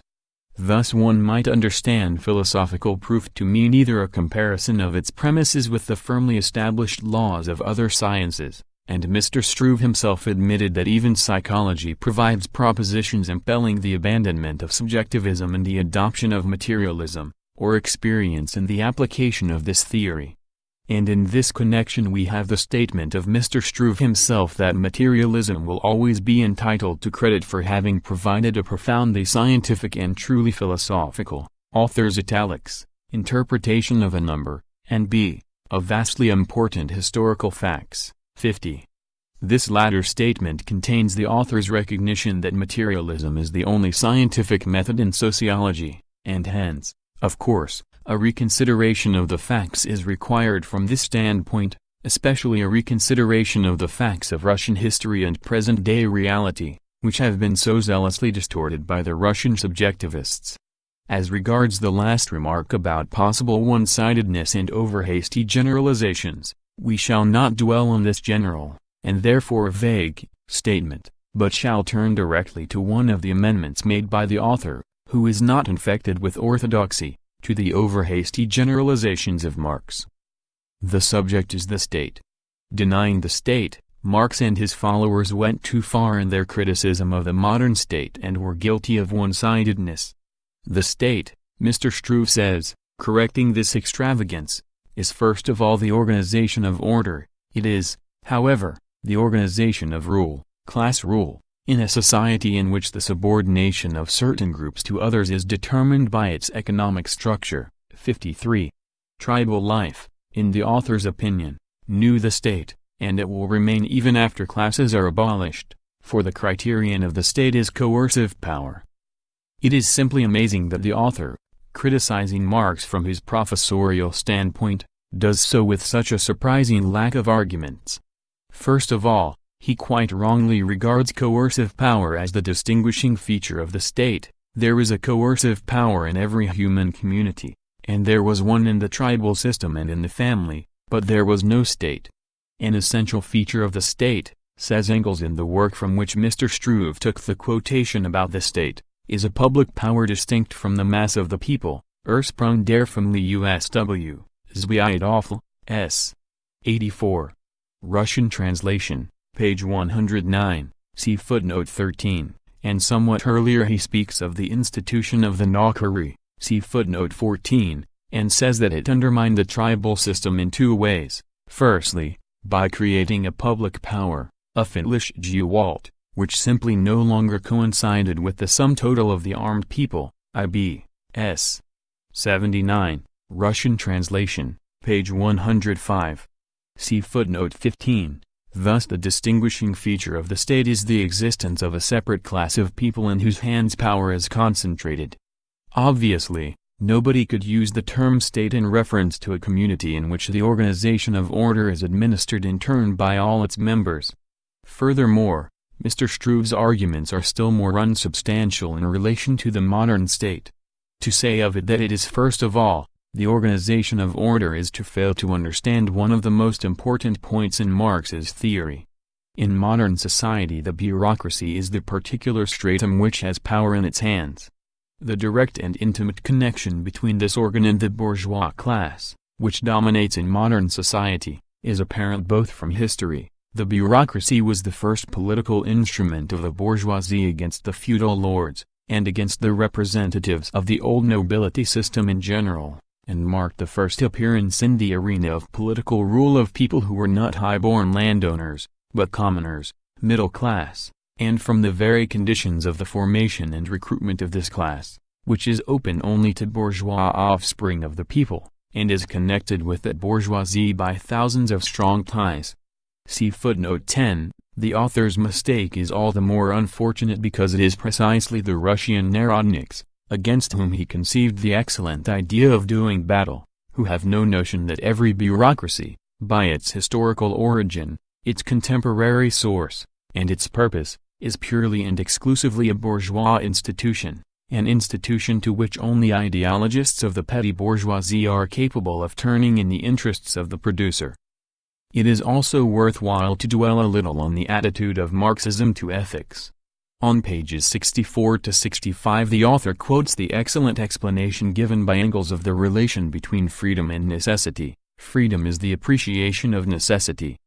Thus one might understand philosophical proof to mean either a comparison of its premises with the firmly established laws of other sciences, and Mr. Struve himself admitted that even psychology provides propositions impelling the abandonment of subjectivism and the adoption of materialism, or experience in the application of this theory. And in this connection we have the statement of Mr. Struve himself that materialism will always be entitled to credit for having provided a profoundly scientific and truly philosophical, author's italics, interpretation of a number, and b. of vastly important historical facts. 50. This latter statement contains the author's recognition that materialism is the only scientific method in sociology, and hence, of course, a reconsideration of the facts is required from this standpoint, especially a reconsideration of the facts of Russian history and present-day reality, which have been so zealously distorted by the Russian subjectivists. As regards the last remark about possible one-sidedness and over-hasty generalizations, we shall not dwell on this general, and therefore vague, statement, but shall turn directly to one of the amendments made by the author, who is not infected with orthodoxy, to the over-hasty generalizations of Marx. The subject is the state. Denying the state, Marx and his followers went too far in their criticism of the modern state and were guilty of one-sidedness. The state, Mr. Struve says, correcting this extravagance, is first of all the organization of order. It is, however, the organization of rule, class rule, in a society in which the subordination of certain groups to others is determined by its economic structure. 53. Tribal life, in the author's opinion, knew the state, and it will remain even after classes are abolished, for the criterion of the state is coercive power. It is simply amazing that the author, criticizing Marx from his professorial standpoint, does so with such a surprising lack of arguments. First of all, he quite wrongly regards coercive power as the distinguishing feature of the state. There is a coercive power in every human community, and there was one in the tribal system and in the family, but there was no state. An essential feature of the state, says Engels in the work from which Mr. Struve took the quotation about the state, is a public power distinct from the mass of the people, Ursprung der Familie USW, Zweidhoffel, S. 84. Russian translation. Page 109, see footnote 13, and somewhat earlier he speaks of the institution of the Nokari, see footnote 14, and says that it undermined the tribal system in two ways. Firstly, by creating a public power, öffentliche Gewalt, which simply no longer coincided with the sum total of the armed people, IB. S. 79, Russian translation, page 105. See footnote 15. Thus the distinguishing feature of the state is the existence of a separate class of people in whose hands power is concentrated. Obviously, nobody could use the term state in reference to a community in which the organization of order is administered in turn by all its members. Furthermore, Mr. Struve's arguments are still more unsubstantial in relation to the modern state. To say of it that it is first of all, the organization of order is to fail to understand one of the most important points in Marx's theory. In modern society the bureaucracy is the particular stratum which has power in its hands. The direct and intimate connection between this organ and the bourgeois class, which dominates in modern society, is apparent both from history. The bureaucracy was the first political instrument of the bourgeoisie against the feudal lords, and against the representatives of the old nobility system in general, and marked the first appearance in the arena of political rule of people who were not high-born landowners, but commoners, middle class, and from the very conditions of the formation and recruitment of this class, which is open only to bourgeois offspring of the people, and is connected with that bourgeoisie by thousands of strong ties. See footnote 10. The author's mistake is all the more unfortunate because it is precisely the Russian Narodniks, against whom he conceived the excellent idea of doing battle, who have no notion that every bureaucracy, by its historical origin, its contemporary source, and its purpose, is purely and exclusively a bourgeois institution, an institution to which only ideologists of the petty bourgeoisie are capable of turning in the interests of the producer. It is also worthwhile to dwell a little on the attitude of Marxism to ethics. On pages 64 to 65 the author quotes the excellent explanation given by Engels of the relation between freedom and necessity. Freedom is the appreciation of necessity.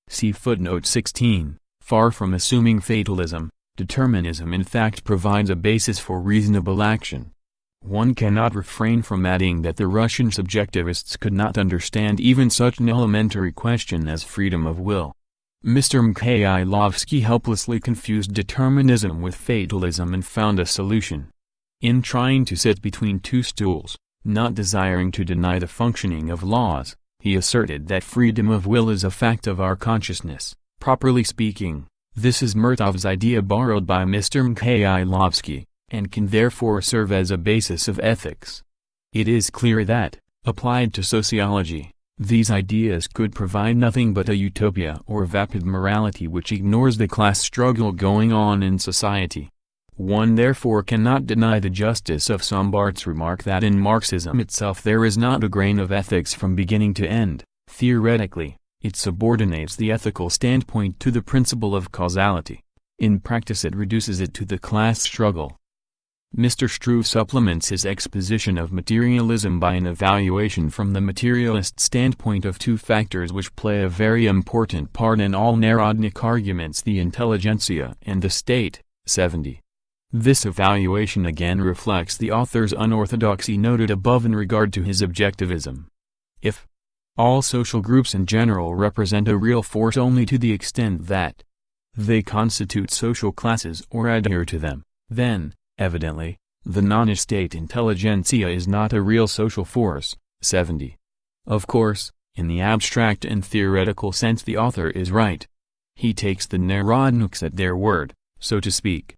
See footnote 16. Far from assuming fatalism, determinism in fact provides a basis for reasonable action. One cannot refrain from adding that the Russian subjectivists could not understand even such an elementary question as freedom of will. Mr. Mikhailovsky helplessly confused determinism with fatalism and found a solution. In trying to sit between two stools, not desiring to deny the functioning of laws, he asserted that freedom of will is a fact of our consciousness. Properly speaking, this is Murtov's idea borrowed by Mr. Mikhailovsky, and can therefore serve as a basis of ethics. It is clear that, applied to sociology, these ideas could provide nothing but a utopia or vapid morality which ignores the class struggle going on in society. One therefore cannot deny the justice of Sombart's remark that in Marxism itself there is not a grain of ethics from beginning to end. Theoretically, it subordinates the ethical standpoint to the principle of causality. In practice it reduces it to the class struggle. Mr. Struve supplements his exposition of materialism by an evaluation from the materialist standpoint of two factors which play a very important part in all Narodnik arguments: the intelligentsia and the state. 70. This evaluation again reflects the author's unorthodoxy noted above in regard to his objectivism. If all social groups in general represent a real force only to the extent that they constitute social classes or adhere to them, then, evidently, the non-state intelligentsia is not a real social force. 70. Of course, in the abstract and theoretical sense the author is right. He takes the Narodniks at their word, so to speak.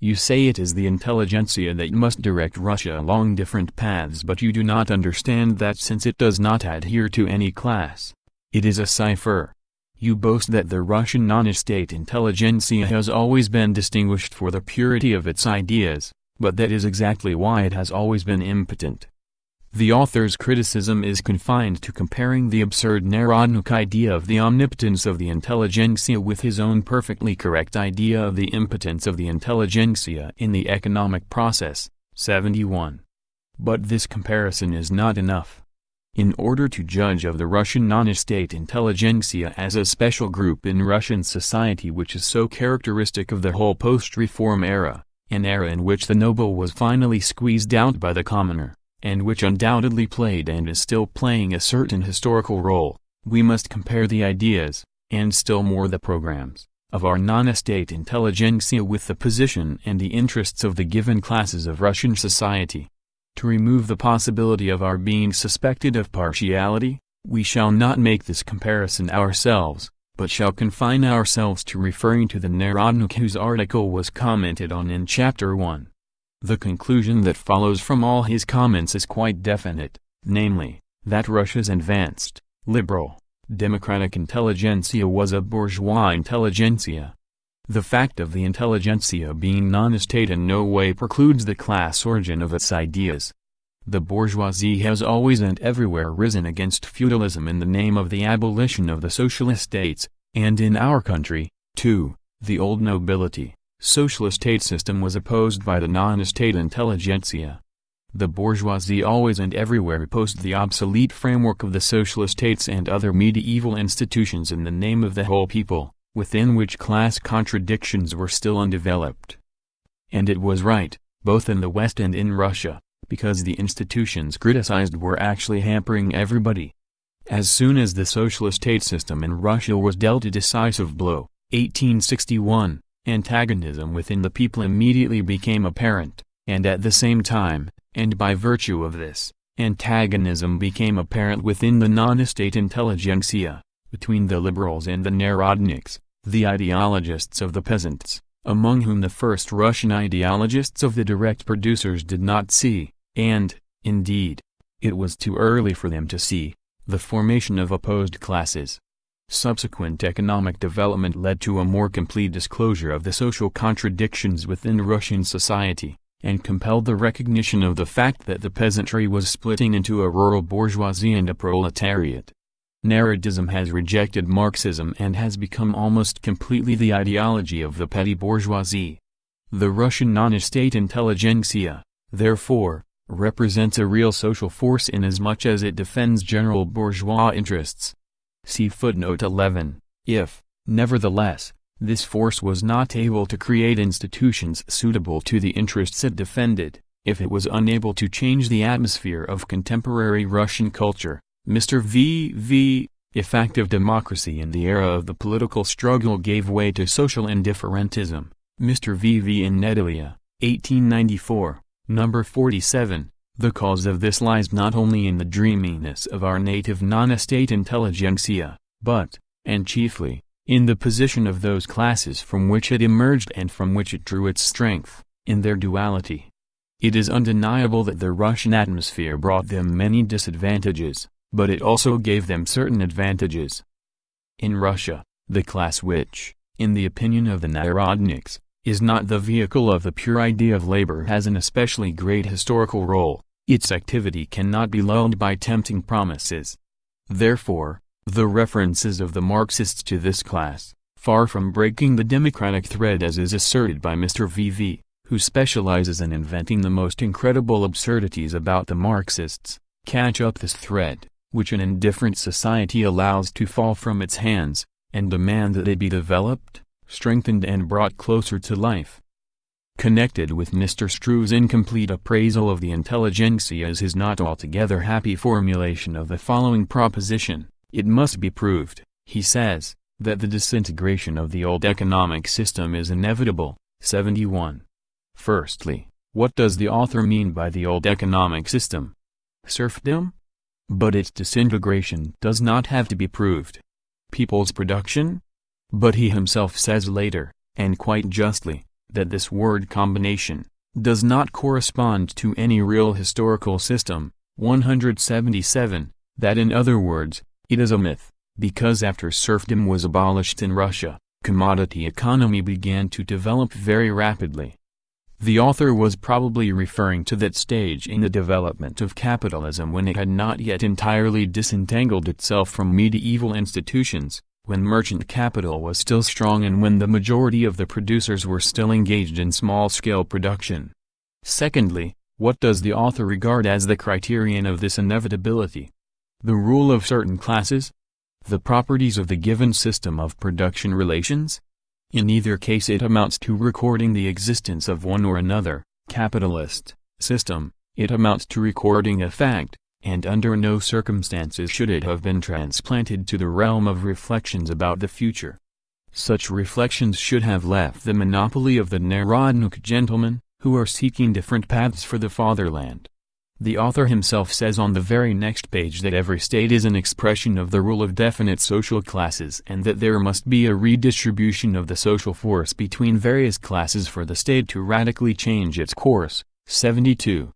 You say it is the intelligentsia that must direct Russia along different paths, but you do not understand that since it does not adhere to any class, it is a cipher. You boast that the Russian non-state intelligentsia has always been distinguished for the purity of its ideas, but that is exactly why it has always been impotent. The author's criticism is confined to comparing the absurd Narodnik idea of the omnipotence of the intelligentsia with his own perfectly correct idea of the impotence of the intelligentsia in the economic process. 71. But this comparison is not enough. In order to judge of the Russian non-state intelligentsia as a special group in Russian society which is so characteristic of the whole post-reform era, an era in which the noble was finally squeezed out by the commoner, and which undoubtedly played and is still playing a certain historical role, we must compare the ideas, and still more the programs, of our non-state intelligentsia with the position and the interests of the given classes of Russian society. To remove the possibility of our being suspected of partiality, we shall not make this comparison ourselves, but shall confine ourselves to referring to the Narodnik whose article was commented on in Chapter 1. The conclusion that follows from all his comments is quite definite, namely, that Russia's advanced, liberal, democratic intelligentsia was a bourgeois intelligentsia. The fact of the intelligentsia being non-state in no way precludes the class origin of its ideas. The bourgeoisie has always and everywhere risen against feudalism in the name of the abolition of the socialist states, and in our country, too, the old nobility, socialist state system was opposed by the non-state intelligentsia. The bourgeoisie always and everywhere opposed the obsolete framework of the socialist states and other medieval institutions in the name of the whole people, within which class contradictions were still undeveloped. And it was right, both in the West and in Russia, because the institutions criticized were actually hampering everybody. As soon as the socialist state system in Russia was dealt a decisive blow, 1861, antagonism within the people immediately became apparent, and at the same time, and by virtue of this, antagonism became apparent within the non-state intelligentsia, between the liberals and the Narodniks, the ideologists of the peasants, among whom the first Russian ideologists of the direct producers did not see, and, indeed, it was too early for them to see, the formation of opposed classes. Subsequent economic development led to a more complete disclosure of the social contradictions within Russian society, and compelled the recognition of the fact that the peasantry was splitting into a rural bourgeoisie and a proletariat. Narodism has rejected Marxism and has become almost completely the ideology of the petty bourgeoisie. The Russian non-state intelligentsia, therefore, represents a real social force inasmuch as it defends general bourgeois interests. See footnote 11. If, nevertheless, this force was not able to create institutions suitable to the interests it defended, if it was unable to change the atmosphere of contemporary Russian culture, Mr. V.V., if active democracy in the era of the political struggle gave way to social indifferentism, Mr. V.V. in Nedelia, 1894, number 47, the cause of this lies not only in the dreaminess of our native non-estate intelligentsia, but, and chiefly, in the position of those classes from which it emerged and from which it drew its strength, in their duality. It is undeniable that the Russian atmosphere brought them many disadvantages, but it also gave them certain advantages. In Russia, the class which, in the opinion of the Narodniks, is not the vehicle of the pure idea of labor has an especially great historical role. Its activity cannot be lulled by tempting promises. Therefore, the references of the Marxists to this class, far from breaking the democratic thread as is asserted by Mr. V.V., who specializes in inventing the most incredible absurdities about the Marxists, catch up this thread, which an indifferent society allows to fall from its hands, and demand that it be developed, strengthened and brought closer to life. Connected with Mr. Struve's incomplete appraisal of the intelligentsia is his not altogether happy formulation of the following proposition: it must be proved, he says, that the disintegration of the old economic system is inevitable. 71. Firstly, what does the author mean by the old economic system? Serfdom? But its disintegration does not have to be proved. People's production? But he himself says later, and quite justly, that this word combination does not correspond to any real historical system. 177, that in other words, it is a myth, because after serfdom was abolished in Russia, commodity economy began to develop very rapidly. The author was probably referring to that stage in the development of capitalism when it had not yet entirely disentangled itself from medieval institutions, when merchant capital was still strong and when the majority of the producers were still engaged in small-scale production. Secondly, what does the author regard as the criterion of this inevitability? The rule of certain classes? The properties of the given system of production relations? In either case it amounts to recording the existence of one or another, capitalist, system, it amounts to recording a fact, and under no circumstances should it have been transplanted to the realm of reflections about the future. Such reflections should have left the monopoly of the Narodnik gentlemen, who are seeking different paths for the fatherland. The author himself says on the very next page that every state is an expression of the rule of definite social classes and that there must be a redistribution of the social force between various classes for the state to radically change its course. 72.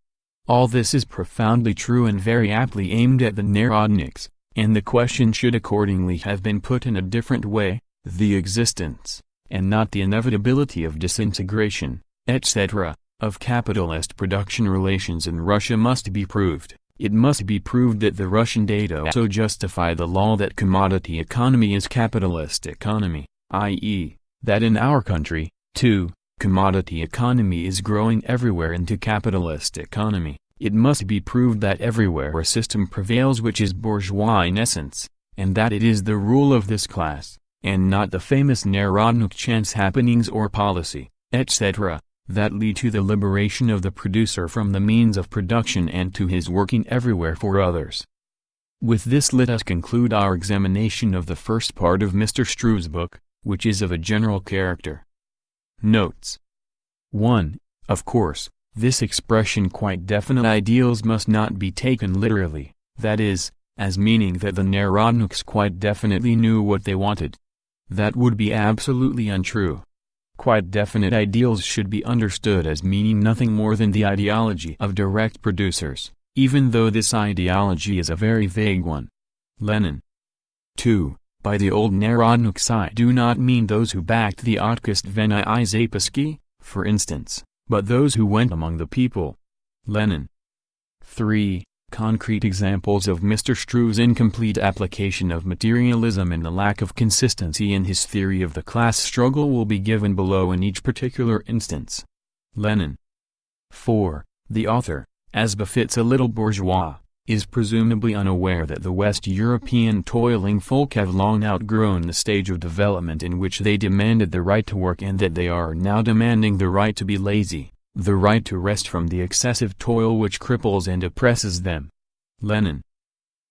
All this is profoundly true and very aptly aimed at the Narodniks, and the question should accordingly have been put in a different way: the existence, and not the inevitability of disintegration, etc., of capitalist production relations in Russia must be proved. It must be proved that the Russian data also justify the law that commodity economy is capitalist economy, i.e., that in our country, too, commodity economy is growing everywhere into capitalist economy. It must be proved that everywhere a system prevails which is bourgeois in essence, and that it is the rule of this class, and not the famous Narodnik chance happenings or policy, etc., that lead to the liberation of the producer from the means of production and to his working everywhere for others. With this let us conclude our examination of the first part of Mr. Struve's book, which is of a general character. Notes. 1. Of course, this expression quite definite ideals must not be taken literally, that is, as meaning that the Narodniks quite definitely knew what they wanted. That would be absolutely untrue. Quite definite ideals should be understood as meaning nothing more than the ideology of direct producers, even though this ideology is a very vague one. Lenin. 2. By the old Narodniks I do not mean those who backed the Otchkostveni Zapisky, for instance, but those who went among the people. Lenin. 3. Concrete examples of Mr. Struve's incomplete application of materialism and the lack of consistency in his theory of the class struggle will be given below in each particular instance. Lenin. 4. The author, as befits a little bourgeois, is presumably unaware that the West European toiling folk have long outgrown the stage of development in which they demanded the right to work and that they are now demanding the right to be lazy, the right to rest from the excessive toil which cripples and oppresses them. Lenin.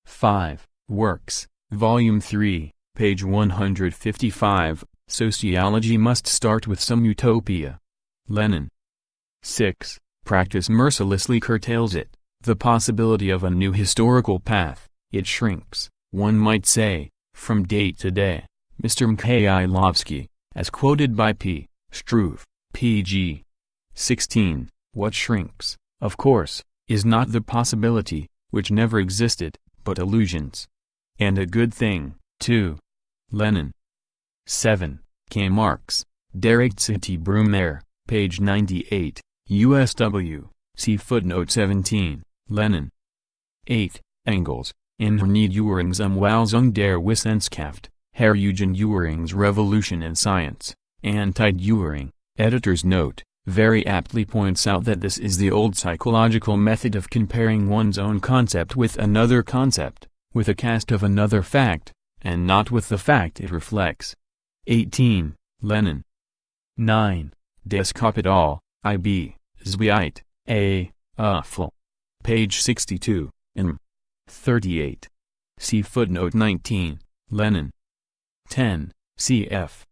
5. Works, Volume 3, page 155, Sociology must start with some utopia. Lenin. 6. Practice mercilessly curtails it, the possibility of a new historical path, it shrinks, one might say, from day to day. Mr. Mikhailovsky, as quoted by P. Struve, pg. 16. What shrinks, of course, is not the possibility, which never existed, but illusions. And a good thing, too. Lenin. 7. K. Marx, Directity page 98, USW, see footnote 17, Lenin. 8. Engels, in Herniedurungsumwälzung der Wissenschaft, Herr Eugen Euring's Revolution in Science, Anti-Euring, editor's note, very aptly points out that this is the old psychological method of comparing one's own concept with another concept, with a cast of another fact, and not with the fact it reflects. 18. Lenin. 9. Das Kapital, I.B., Zweit, A. Uffel. Page 62, in 38. See footnote 19, Lenin. 10. Cf.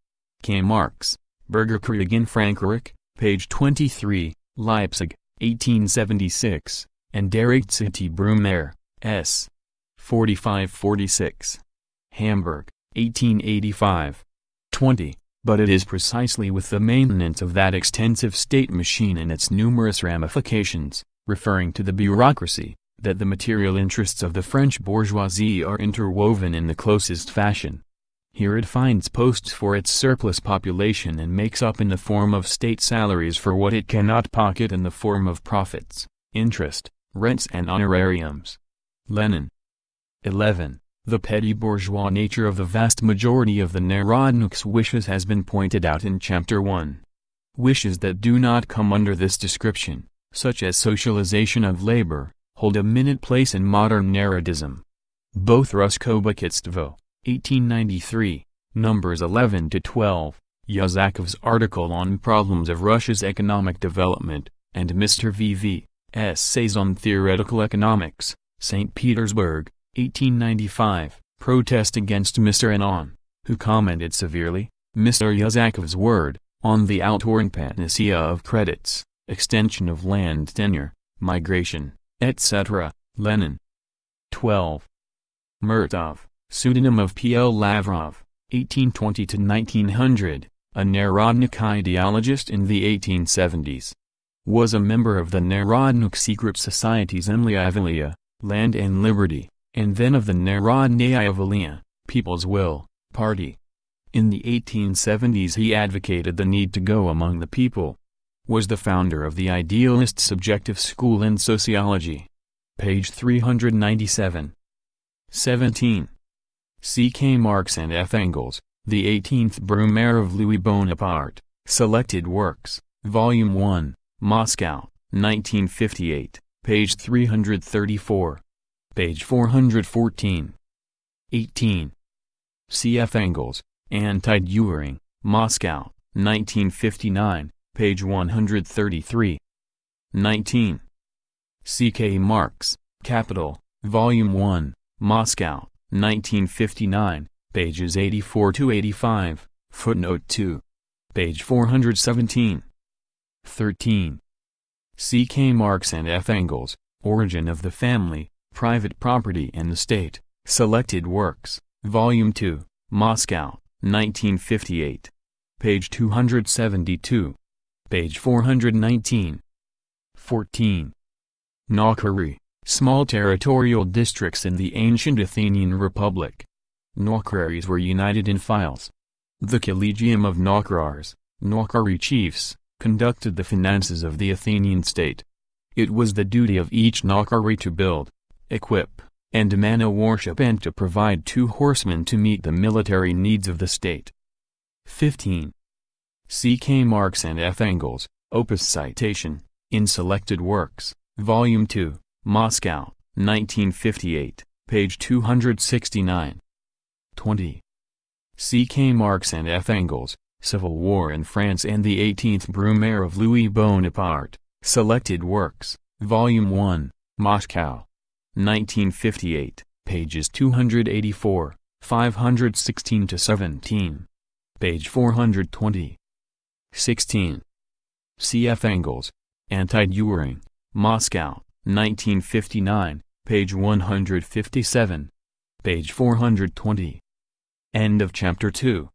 K. Marx, Bürgerkrieg in Frankreich, page 23, Leipzig, 1876, and Directity S. 45-46. Hamburg, 1885. 20. But it is precisely with the maintenance of that extensive state machine and its numerous ramifications, referring to the bureaucracy, that the material interests of the French bourgeoisie are interwoven in the closest fashion. Here it finds posts for its surplus population and makes up in the form of state salaries for what it cannot pocket in the form of profits, interest, rents and honorariums. Lenin. 11. The petty bourgeois nature of the vast majority of the Narodnik's wishes has been pointed out in Chapter 1. Wishes that do not come under this description, such as socialization of labor, hold a minute place in modern Narodism. Both Ruskobakitstvo, 1893, numbers 11-12, Yazakov's article on problems of Russia's economic development, and Mr. V.V. Essays on Theoretical Economics, St. Petersburg, 1895, protest against Mr. Lenin, who commented severely, Mr. Yazakov's word, on the outworn panacea of credits, extension of land tenure, migration, etc., Lenin. 12. Murtov, pseudonym of P.L. Lavrov, 1820-1900, a Narodnik ideologist in the 1870s. Was a member of the Narodnik secret societies Zemlya, Land and Liberty, and then of the Narodnaya People's Will, party. In the 1870s he advocated the need to go among the people. Was the founder of the idealist subjective school in sociology. Page 397. 17. C.K. Marx and F. Engels, the 18th Brumaire of Louis Bonaparte, Selected Works, Volume 1, Moscow, 1958, page 334. Page 414. 18. C.F. Engels, Anti-Euring, Moscow, 1959, page 133. 19. C.K. Marx, Capital, Volume 1, Moscow, 1959, pages 84-85, footnote 2. Page 417. 13. C.K. Marx and F. Engels, Origin of the Family, Private Property and the State, Selected Works, Volume 2, Moscow, 1958. Page 272. Page 419. 14. Naukari, Small territorial districts in the ancient Athenian Republic. Nokraries were united in files. The Collegium of Nokrars, Nokrari chiefs, conducted the finances of the Athenian state. It was the duty of each Nokrari to build, equip, and man a warship and to provide 2 horsemen to meet the military needs of the state. 15. C.K. Marx and F. Engels, Opus Citation, in Selected Works, Volume 2, Moscow, 1958, page 269. 20. C.K. Marx and F. Engels, Civil War in France and the 18th Brumaire of Louis Bonaparte, Selected Works, Volume 1, Moscow, 1958, pages 284, 516-17. Page 420. 16. C.F. Engels, Anti-Dühring, Moscow, 1959, page 157. Page 420. End of Chapter 2.